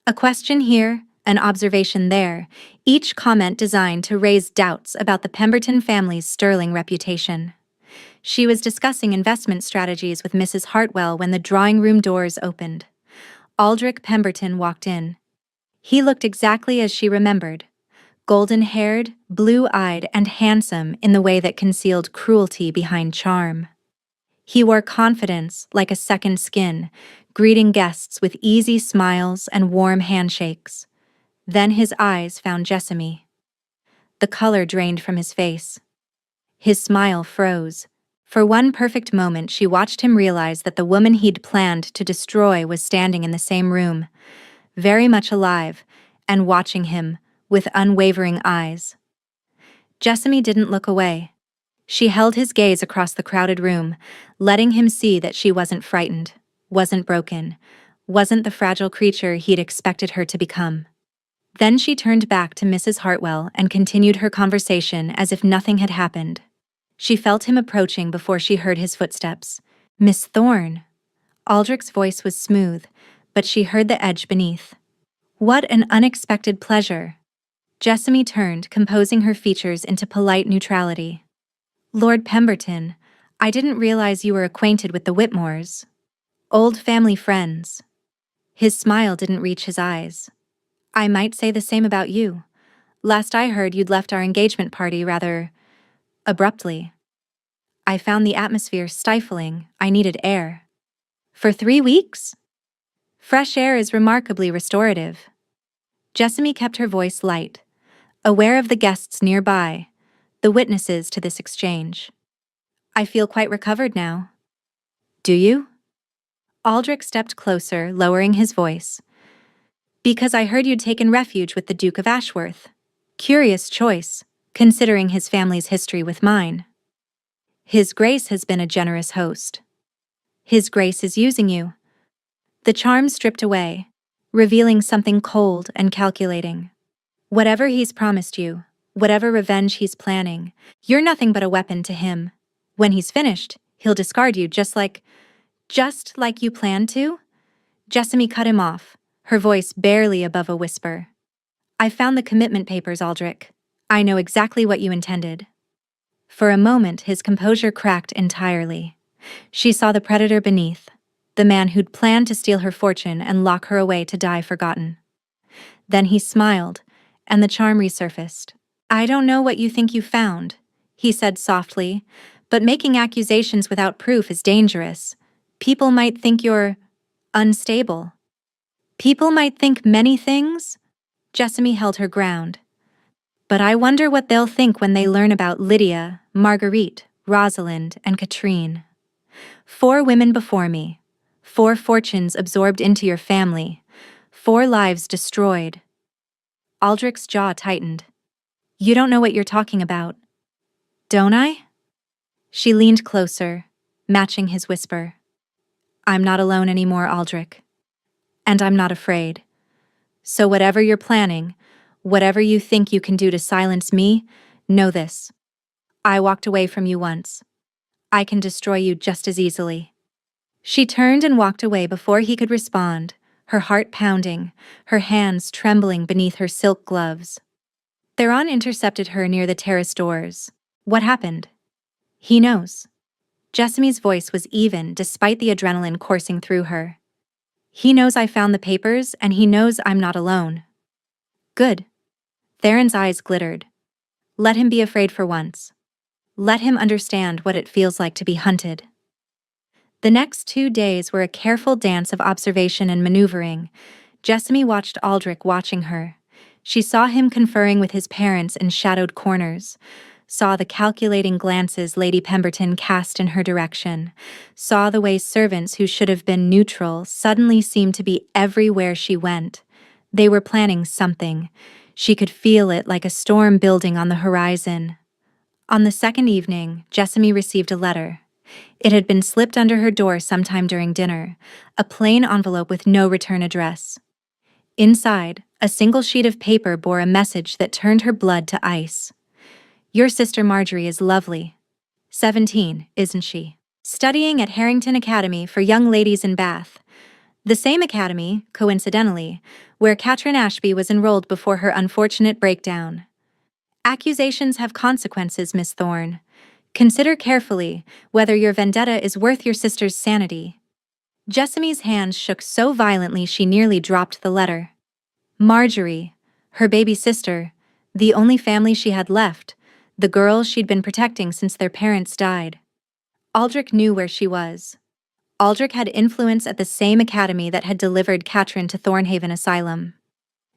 A question here, an observation there, each comment designed to raise doubts about the Pemberton family's sterling reputation. She was discussing investment strategies with Mrs. Hartwell when the drawing room doors opened. Aldrich Pemberton walked in. He looked exactly as she remembered. Golden-haired, blue-eyed, and handsome in the way that concealed cruelty behind charm. He wore confidence like a second skin, greeting guests with easy smiles and warm handshakes. Then his eyes found Jessamy. The color drained from his face. His smile froze. For one perfect moment she watched him realize that the woman he'd planned to destroy was standing in the same room, very much alive, and watching him, with unwavering eyes. Jessamy didn't look away. She held his gaze across the crowded room, letting him see that she wasn't frightened, wasn't broken, wasn't the fragile creature he'd expected her to become. Then she turned back to Mrs. Hartwell and continued her conversation as if nothing had happened. She felt him approaching before she heard his footsteps. "Miss Thorne." Aldrich's voice was smooth, but she heard the edge beneath. "What an unexpected pleasure." Jessamy turned, composing her features into polite neutrality. "Lord Pemberton, I didn't realize you were acquainted with the Whitmores. Old family friends." His smile didn't reach his eyes. "I might say the same about you. Last I heard, you'd left our engagement party rather abruptly. I found the atmosphere stifling. I needed air." "For 3 weeks?" "Fresh air is remarkably restorative." Jessamy kept her voice light, aware of the guests nearby, the witnesses to this exchange. "I feel quite recovered now." "Do you?" Aldrich stepped closer, lowering his voice. "Because I heard you'd taken refuge with the Duke of Ashworth. Curious choice, considering his family's history with mine." "His Grace has been a generous host." "His Grace is using you." The charm stripped away, revealing something cold and calculating. "Whatever he's promised you, whatever revenge he's planning, you're nothing but a weapon to him. When he's finished, he'll discard you just like you planned to?" Jessamy cut him off, her voice barely above a whisper. "I found the commitment papers, Aldrich. I know exactly what you intended." For a moment, his composure cracked entirely. She saw the predator beneath, the man who'd planned to steal her fortune and lock her away to die forgotten. Then he smiled, and the charm resurfaced. "I don't know what you think you found," he said softly, "but making accusations without proof is dangerous. People might think you're unstable." "People might think many things?" Jessamy held her ground. "But I wonder what they'll think when they learn about Lydia, Marguerite, Rosalind, and Katrine. 4 women before me. 4 fortunes absorbed into your family. 4 lives destroyed." Aldrich's jaw tightened. "You don't know what you're talking about." "Don't I?" She leaned closer, matching his whisper. "I'm not alone anymore, Aldrich. And I'm not afraid. So whatever you're planning, whatever you think you can do to silence me, know this. I walked away from you once. I can destroy you just as easily." She turned and walked away before he could respond, her heart pounding, her hands trembling beneath her silk gloves. Theron intercepted her near the terrace doors. "What happened?" "He knows." Jessamy's voice was even despite the adrenaline coursing through her. "He knows I found the papers, and he knows I'm not alone." "Good." Theron's eyes glittered. "Let him be afraid for once. Let him understand what it feels like to be hunted." The next 2 days were a careful dance of observation and maneuvering. Jessamy watched Aldrich watching her. She saw him conferring with his parents in shadowed corners, saw the calculating glances Lady Pemberton cast in her direction, saw the way servants who should have been neutral suddenly seemed to be everywhere she went. They were planning something. She could feel it like a storm building on the horizon. On the second evening, Jessamy received a letter. It had been slipped under her door sometime during dinner, a plain envelope with no return address. Inside, a single sheet of paper bore a message that turned her blood to ice. "Your sister Marjorie is lovely. 17, isn't she? Studying at Harrington Academy for Young Ladies in Bath. The same academy, coincidentally, where Katrin Ashby was enrolled before her unfortunate breakdown. Accusations have consequences, Miss Thorne. Consider carefully whether your vendetta is worth your sister's sanity." Jessamy's hands shook so violently she nearly dropped the letter. Marjorie, her baby sister, the only family she had left, the girl she'd been protecting since their parents died. Aldrich knew where she was. Aldrich had influence at the same academy that had delivered Katrin to Thornhaven Asylum.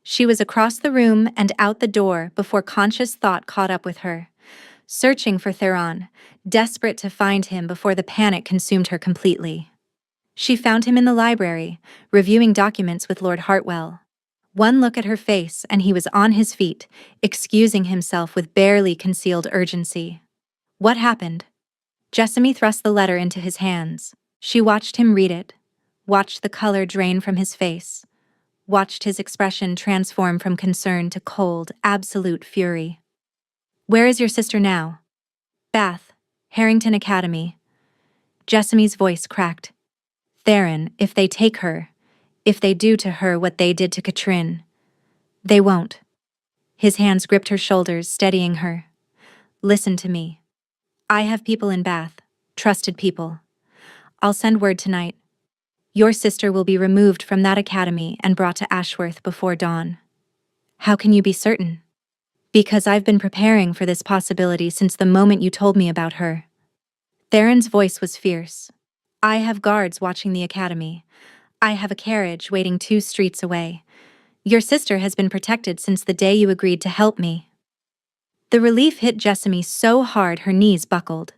She was across the room and out the door before conscious thought caught up with her. Searching for Theron, desperate to find him before the panic consumed her completely. She found him in the library, reviewing documents with Lord Hartwell. One look at her face and he was on his feet, excusing himself with barely concealed urgency. "What happened?" Jessamy thrust the letter into his hands. She watched him read it. watched the color drain from his face, watched his expression transform from concern to cold, absolute fury. "Where is your sister now?" "Bath, Harrington Academy." Jessamy's voice cracked. "Theron, if they take her, if they do to her what they did to Katrin." "They won't." His hands gripped her shoulders, steadying her. "Listen to me. I have people in Bath, trusted people. I'll send word tonight. Your sister will be removed from that academy and brought to Ashworth before dawn." "How can you be certain?" "Because I've been preparing for this possibility since the moment you told me about her." Theron's voice was fierce. "I have guards watching the academy. I have a carriage waiting 2 streets away. Your sister has been protected since the day you agreed to help me." The relief hit Jessamy so hard her knees buckled.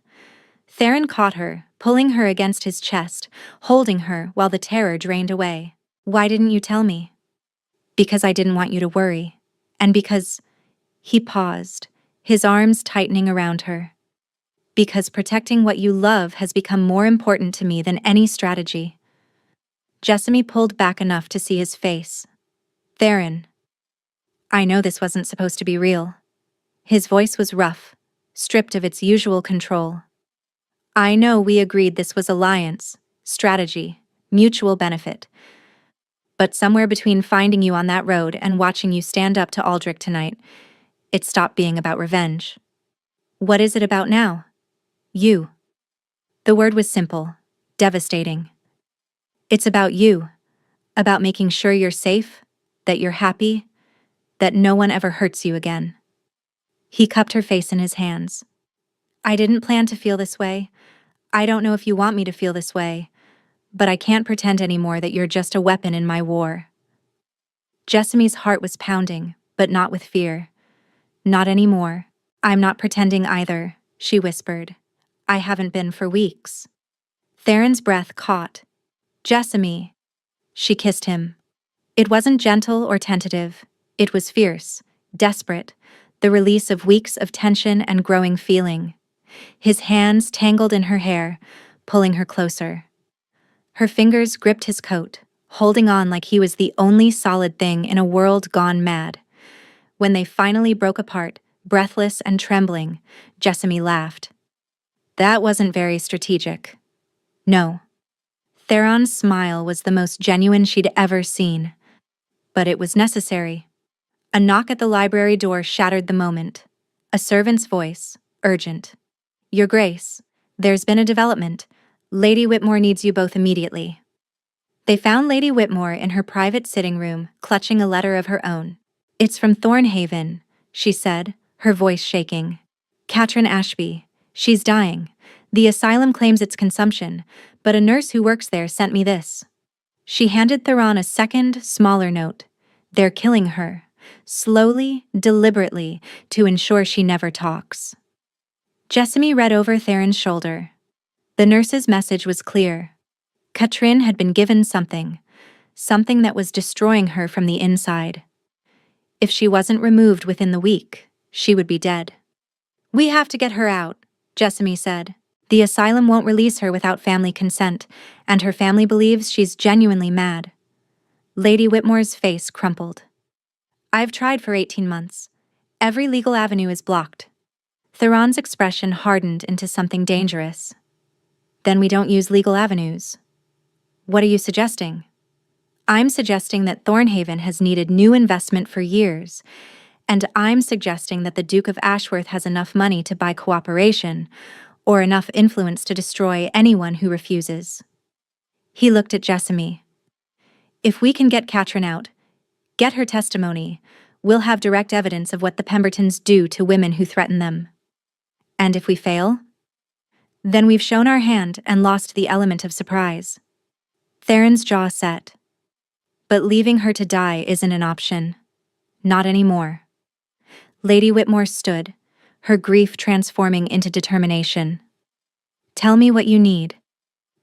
Theron caught her, pulling her against his chest, holding her while the terror drained away. "Why didn't you tell me?" "Because I didn't want you to worry. And because—" He paused, his arms tightening around her. "Because protecting what you love has become more important to me than any strategy." Jessamy pulled back enough to see his face. "Theron, I know this wasn't supposed to be real." His voice was rough, stripped of its usual control. "I know we agreed this was alliance, strategy, mutual benefit. But somewhere between finding you on that road and watching you stand up to Aldrich tonight, it stopped being about revenge." "What is it about now?" "You." The word was simple, devastating. "It's about you. About making sure you're safe, that you're happy, that no one ever hurts you again." He cupped her face in his hands. "I didn't plan to feel this way. I don't know if you want me to feel this way, but I can't pretend anymore that you're just a weapon in my war." Jessamy's heart was pounding, but not with fear. "Not anymore. I'm not pretending either," she whispered. "I haven't been for weeks." Theron's breath caught. "Jessamy." She kissed him. It wasn't gentle or tentative. It was fierce, desperate, the release of weeks of tension and growing feeling. His hands tangled in her hair, pulling her closer. Her fingers gripped his coat, holding on like he was the only solid thing in a world gone mad. When they finally broke apart, breathless and trembling, Jessamy laughed. "That wasn't very strategic." "No." Theron's smile was the most genuine she'd ever seen. "But it was necessary." A knock at the library door shattered the moment. A servant's voice, urgent. "Your Grace, there's been a development. Lady Whitmore needs you both immediately." They found Lady Whitmore in her private sitting room, clutching a letter of her own. "It's from Thornhaven," she said, her voice shaking. "Katrin Ashby. She's dying. The asylum claims it's consumption, but a nurse who works there sent me this." She handed Theron a second, smaller note. "They're killing her. Slowly, deliberately, to ensure she never talks." Jessamy read over Theron's shoulder. The nurse's message was clear. Katrin had been given something that was destroying her from the inside. If she wasn't removed within the week, she would be dead. "We have to get her out," Jessamy said. "The asylum won't release her without family consent, and her family believes she's genuinely mad." Lady Whitmore's face crumpled. "I've tried for 18 months. Every legal avenue is blocked." Theron's expression hardened into something dangerous. "Then we don't use legal avenues." "What are you suggesting?" "I'm suggesting that Thornhaven has needed new investment for years, and I'm suggesting that the Duke of Ashworth has enough money to buy cooperation, or enough influence to destroy anyone who refuses." He looked at Jessamy. "If we can get Katrin out, get her testimony, we'll have direct evidence of what the Pembertons do to women who threaten them. And if we fail? Then we've shown our hand and lost the element of surprise." Theron's jaw set. "But leaving her to die isn't an option. Not anymore." Lady Whitmore stood, her grief transforming into determination. "Tell me what you need.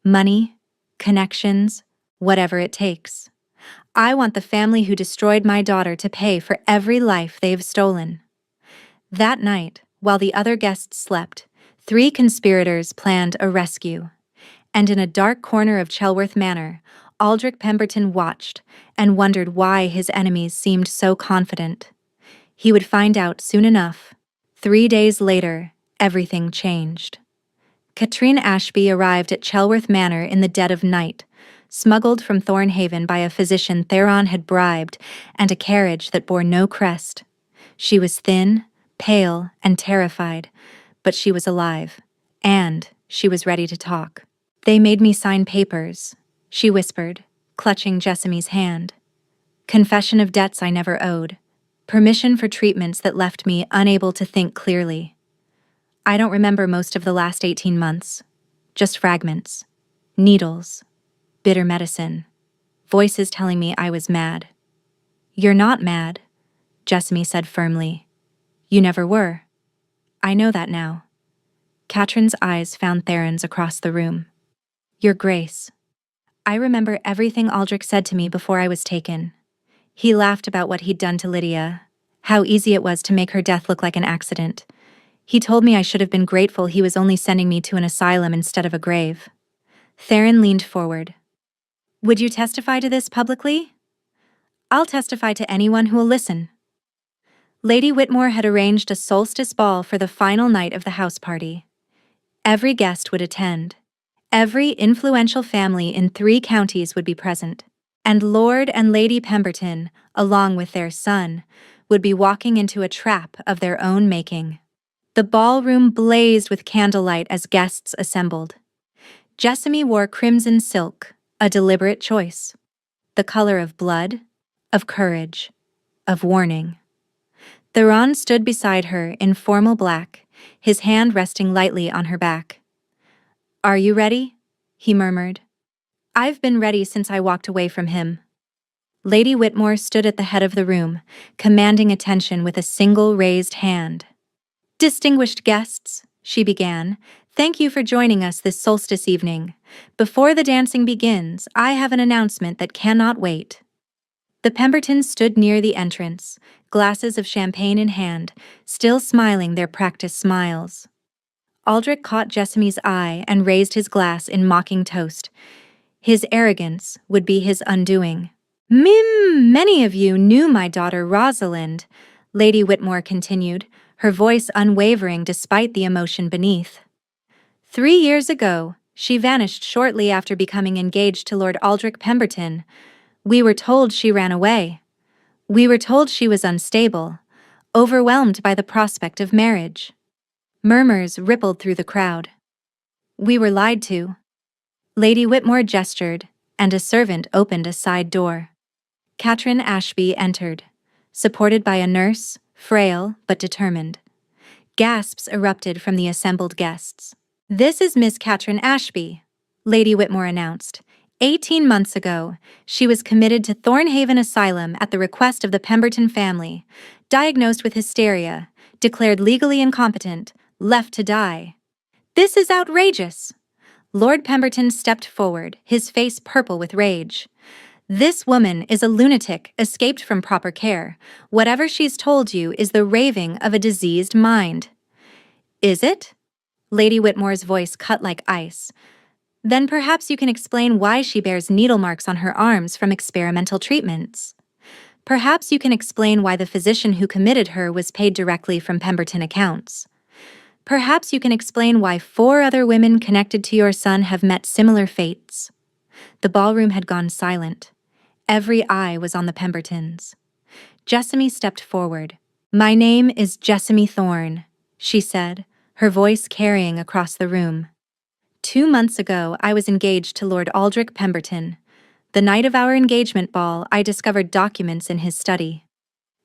Money, connections, whatever it takes. I want the family who destroyed my daughter to pay for every life they've stolen." That night, while the other guests slept, 3 conspirators planned a rescue. And in a dark corner of Chelworth Manor, Aldrich Pemberton watched and wondered why his enemies seemed so confident. He would find out soon enough. 3 days later, everything changed. Katrine Ashby arrived at Chelworth Manor in the dead of night, smuggled from Thornhaven by a physician Theron had bribed, and a carriage that bore no crest. She was thin, pale, and terrified, but she was alive, and she was ready to talk. "They made me sign papers," she whispered, clutching Jessamy's hand. "Confession of debts I never owed. Permission for treatments that left me unable to think clearly. I don't remember most of the last 18 months. Just fragments. Needles. Bitter medicine. Voices telling me I was mad." "You're not mad," Jessamy said firmly. "You never were. I know that now." Catherine's eyes found Theron's across the room. "Your Grace. I remember everything Aldrich said to me before I was taken. He laughed about what he'd done to Lydia, how easy it was to make her death look like an accident. He told me I should have been grateful he was only sending me to an asylum instead of a grave." Theron leaned forward. "Would you testify to this publicly?" "I'll testify to anyone who will listen." Lady Whitmore had arranged a solstice ball for the final night of the house party. Every guest would attend. Every influential family in 3 counties would be present. And Lord and Lady Pemberton, along with their son, would be walking into a trap of their own making. The ballroom blazed with candlelight as guests assembled. Jessamy wore crimson silk, a deliberate choice. The color of blood, of courage, of warning. Theron stood beside her in formal black, his hand resting lightly on her back. "Are you ready?" he murmured. "I've been ready since I walked away from him." Lady Whitmore stood at the head of the room, commanding attention with a single raised hand. "Distinguished guests," she began, "thank you for joining us this solstice evening. Before the dancing begins, I have an announcement that cannot wait." The Pembertons stood near the entrance, glasses of champagne in hand, still smiling their practiced smiles. Aldrich caught Jessamy's eye and raised his glass in mocking toast. His arrogance would be his undoing. Many of you knew my daughter Rosalind," Lady Whitmore continued, her voice unwavering despite the emotion beneath. 3 years ago, she vanished shortly after becoming engaged to Lord Aldrich Pemberton. We were told she ran away. We were told she was unstable, overwhelmed by the prospect of marriage." Murmurs rippled through the crowd. "We were lied to." Lady Whitmore gestured, and a servant opened a side door. Katrine Ashby entered, supported by a nurse, frail but determined. Gasps erupted from the assembled guests. "This is Miss Katrine Ashby," Lady Whitmore announced. 18 months ago, she was committed to Thornhaven Asylum at the request of the Pemberton family, diagnosed with hysteria, declared legally incompetent, left to die. "This is outrageous!" Lord Pemberton stepped forward, his face purple with rage. "This woman is a lunatic escaped from proper care. Whatever she's told you is the raving of a diseased mind." "Is it?" Lady Whitmore's voice cut like ice. "Then perhaps you can explain why she bears needle marks on her arms from experimental treatments. Perhaps you can explain why the physician who committed her was paid directly from Pemberton accounts. Perhaps you can explain why 4 other women connected to your son have met similar fates." The ballroom had gone silent. Every eye was on the Pembertons. Jessamy stepped forward. "My name is Jessamy Thorne," she said, her voice carrying across the room. 2 months ago, I was engaged to Lord Aldrich Pemberton. The night of our engagement ball, I discovered documents in his study.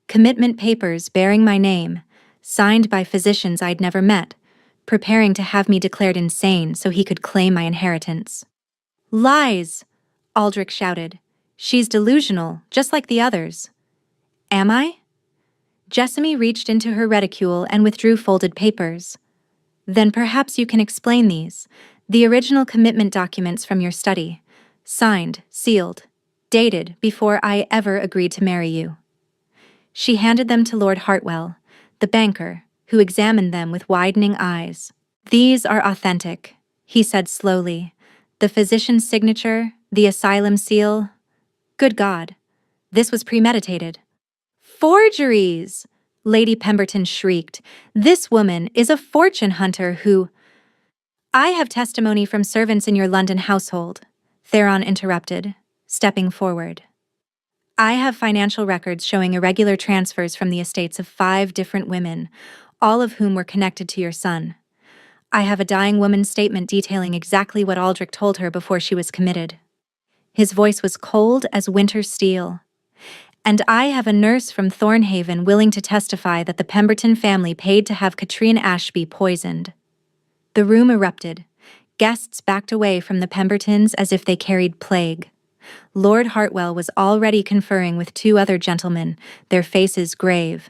Commitment papers bearing my name, signed by physicians I'd never met, preparing to have me declared insane so he could claim my inheritance. "Lies!" Aldrich shouted. "She's delusional, just like the others." "Am I?" Jessamy reached into her reticule and withdrew folded papers. "Then perhaps you can explain these. The original commitment documents from your study. Signed, sealed, dated before I ever agreed to marry you." She handed them to Lord Hartwell, the banker, who examined them with widening eyes. "These are authentic," he said slowly. "The physician's signature, The asylum seal? Good God. This was premeditated. Forgeries! Lady Pemberton shrieked. This woman is a fortune hunter who— I have testimony from servants in your London household, Theron interrupted, stepping forward. I have financial records showing irregular transfers from the estates of 5 different women, all of whom were connected to your son. I have a dying woman's statement detailing exactly what Aldrich told her before she was committed. His voice was cold as winter steel. And I have a nurse from Thornhaven willing to testify that the Pemberton family paid to have Katrine Ashby poisoned. The room erupted. Guests backed away from the Pembertons as if they carried plague. Lord Hartwell was already conferring with 2 other gentlemen, their faces grave.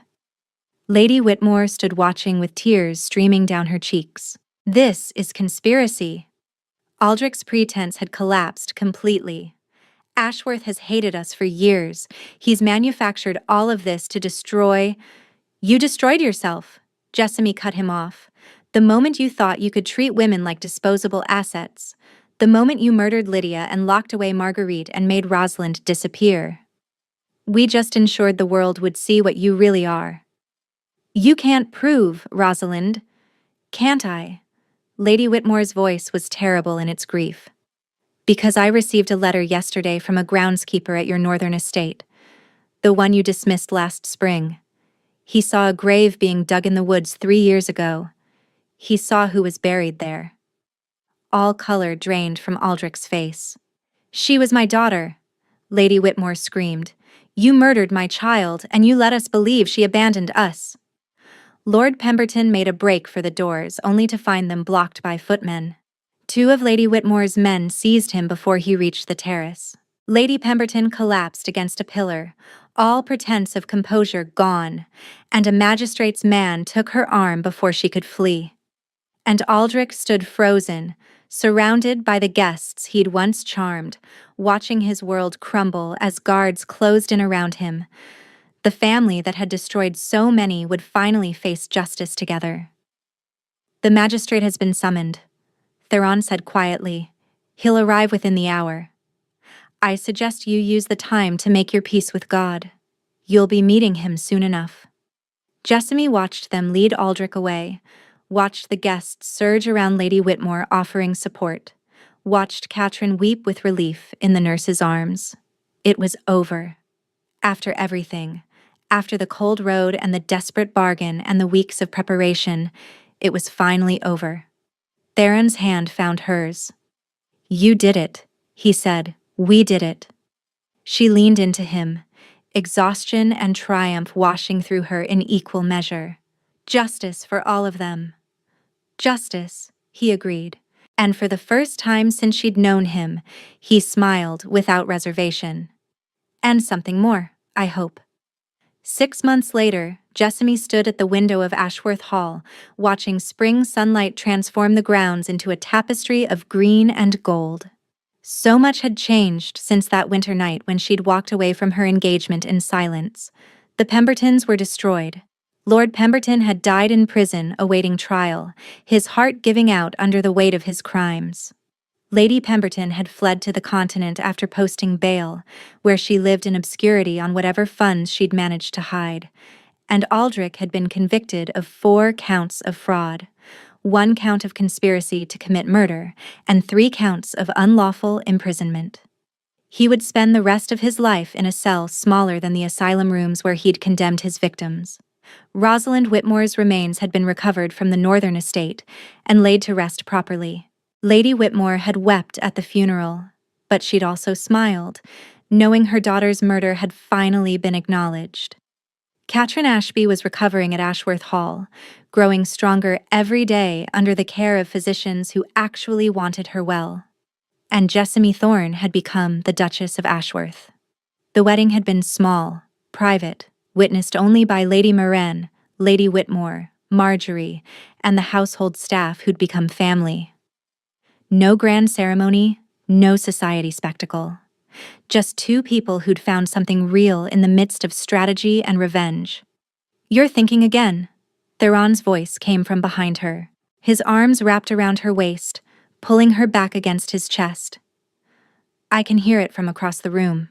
Lady Whitmore stood watching with tears streaming down her cheeks. This is conspiracy. Aldrich's pretense had collapsed completely. Ashworth has hated us for years. He's manufactured all of this to destroy— You destroyed yourself, Jessamy cut him off. The moment you thought you could treat women like disposable assets. The moment you murdered Lydia and locked away Marguerite and made Rosalind disappear. We just ensured the world would see what you really are. You can't prove, Rosalind. Can't I? Lady Whitmore's voice was terrible in its grief. Because I received a letter yesterday from a groundskeeper at your northern estate, the one you dismissed last spring. He saw a grave being dug in the woods 3 years ago. He saw who was buried there. All color drained from Aldrich's face. She was my daughter, Lady Whitmore screamed. You murdered my child, and you let us believe she abandoned us. Lord Pemberton made a break for the doors, only to find them blocked by footmen. 2 of Lady Whitmore's men seized him before he reached the terrace. Lady Pemberton collapsed against a pillar, all pretense of composure gone, and a magistrate's man took her arm before she could flee. And Aldrich stood frozen, surrounded by the guests he'd once charmed, watching his world crumble as guards closed in around him. The family that had destroyed so many would finally face justice together. The magistrate has been summoned, Theron said quietly. He'll arrive within the hour. I suggest you use the time to make your peace with God. You'll be meeting him soon enough. Jessamy watched them lead Aldrich away, watched the guests surge around Lady Whitmore offering support, watched Katrin weep with relief in the nurse's arms. It was over. After everything, after the cold road and the desperate bargain and the weeks of preparation, it was finally over. Theron's hand found hers. You did it, he said. We did it. She leaned into him, exhaustion and triumph washing through her in equal measure. Justice for all of them. Justice, he agreed, and for the first time since she'd known him, he smiled without reservation. And something more, I hope. 6 months later, Jessamy stood at the window of Ashworth Hall, watching spring sunlight transform the grounds into a tapestry of green and gold. So much had changed since that winter night when she'd walked away from her engagement in silence. The Pembertons were destroyed. Lord Pemberton had died in prison awaiting trial, his heart giving out under the weight of his crimes. Lady Pemberton had fled to the continent after posting bail, where she lived in obscurity on whatever funds she'd managed to hide, and Aldrich had been convicted of 4 counts of fraud, 1 count of conspiracy to commit murder, and 3 counts of unlawful imprisonment. He would spend the rest of his life in a cell smaller than the asylum rooms where he'd condemned his victims. Rosalind Whitmore's remains had been recovered from the northern estate and laid to rest properly. Lady Whitmore had wept at the funeral, but she'd also smiled, knowing her daughter's murder had finally been acknowledged. Katrin Ashby was recovering at Ashworth Hall, growing stronger every day under the care of physicians who actually wanted her well. And Jessamy Thorne had become the Duchess of Ashworth. The wedding had been small, private, witnessed only by Lady Murren, Lady Whitmore, Marjorie, and the household staff who'd become family. No grand ceremony, no society spectacle. Just 2 people who'd found something real in the midst of strategy and revenge. You're thinking again. Theron's voice came from behind her, his arms wrapped around her waist, pulling her back against his chest. I can hear it from across the room.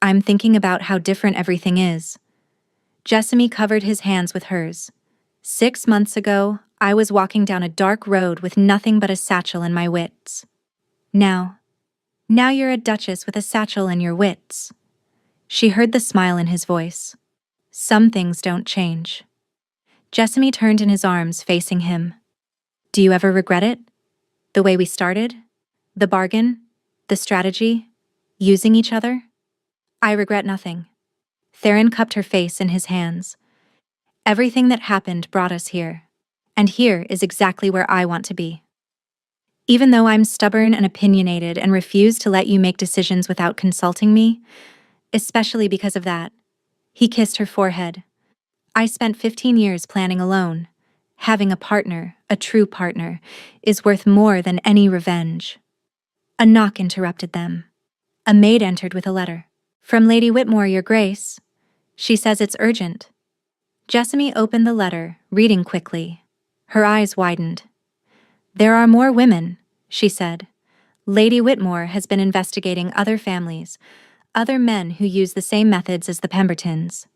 I'm thinking about how different everything is. Jessamy covered his hands with hers. 6 months ago, I was walking down a dark road with nothing but a satchel and my wits. Now you're a duchess with a satchel and your wits. She heard the smile in his voice. Some things don't change. Jessamy turned in his arms, facing him. Do you ever regret it? The way we started? The bargain? The strategy? Using each other? I regret nothing. Theron cupped her face in his hands. Everything that happened brought us here. And here is exactly where I want to be. Even though I'm stubborn and opinionated and refuse to let you make decisions without consulting me, especially because of that. He kissed her forehead. I spent 15 years planning alone. Having a partner, a true partner, is worth more than any revenge. A knock interrupted them. A maid entered with a letter. From Lady Whitmore, Your Grace. She says it's urgent. Jessamy opened the letter, reading quickly. Her eyes widened. There are more women, she said. Lady Whitmore has been investigating other families, other men who use the same methods as the Pembertons.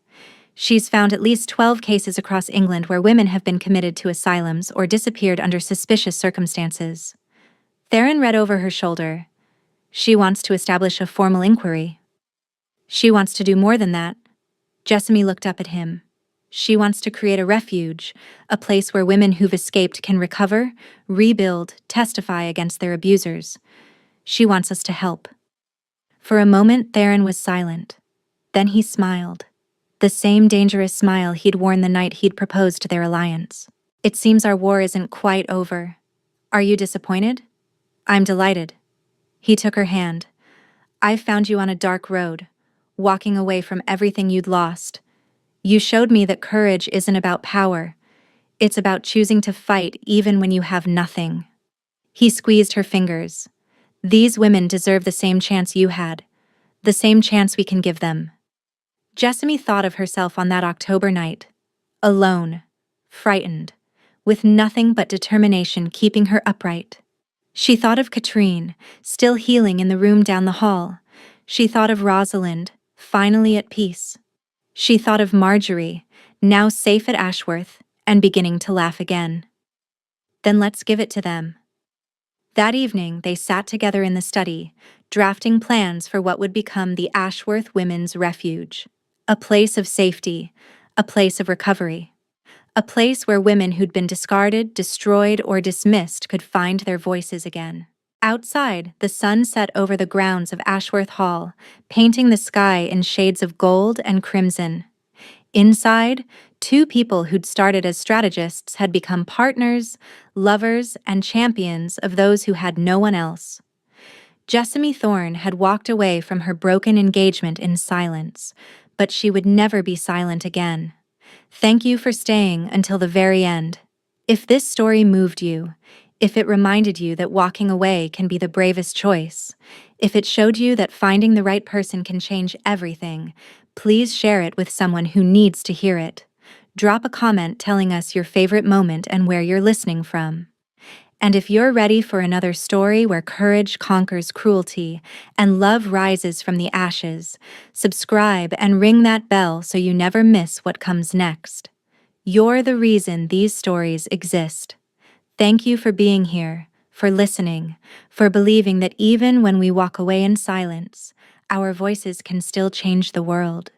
She's found at least 12 cases across England where women have been committed to asylums or disappeared under suspicious circumstances. Theron read over her shoulder. She wants to establish a formal inquiry. She wants to do more than that. Jessamy looked up at him. She wants to create a refuge, a place where women who've escaped can recover, rebuild, testify against their abusers. She wants us to help. For a moment, Theron was silent. Then he smiled. The same dangerous smile he'd worn the night he'd proposed their alliance. It seems our war isn't quite over. Are you disappointed? I'm delighted. He took her hand. I found you on a dark road, walking away from everything you'd lost. You showed me that courage isn't about power. It's about choosing to fight even when you have nothing. He squeezed her fingers. These women deserve the same chance you had, the same chance we can give them. Jessamy thought of herself on that October night, alone, frightened, with nothing but determination keeping her upright. She thought of Katrine, still healing in the room down the hall. She thought of Rosalind, finally at peace. She thought of Marjorie, now safe at Ashworth, and beginning to laugh again. Then let's give it to them. That evening, they sat together in the study, drafting plans for what would become the Ashworth Women's Refuge. A place of safety, a place of recovery. A place where women who'd been discarded, destroyed, or dismissed could find their voices again. Outside, the sun set over the grounds of Ashworth Hall, painting the sky in shades of gold and crimson. Inside, two people who'd started as strategists had become partners, lovers, and champions of those who had no one else. Jessamy Thorne had walked away from her broken engagement in silence, but she would never be silent again. Thank you for staying until the very end. If this story moved you, if it reminded you that walking away can be the bravest choice, if it showed you that finding the right person can change everything, please share it with someone who needs to hear it. Drop a comment telling us your favorite moment and where you're listening from. And if you're ready for another story where courage conquers cruelty and love rises from the ashes, subscribe and ring that bell so you never miss what comes next. You're the reason these stories exist. Thank you for being here, for listening, for believing that even when we walk away in silence, our voices can still change the world.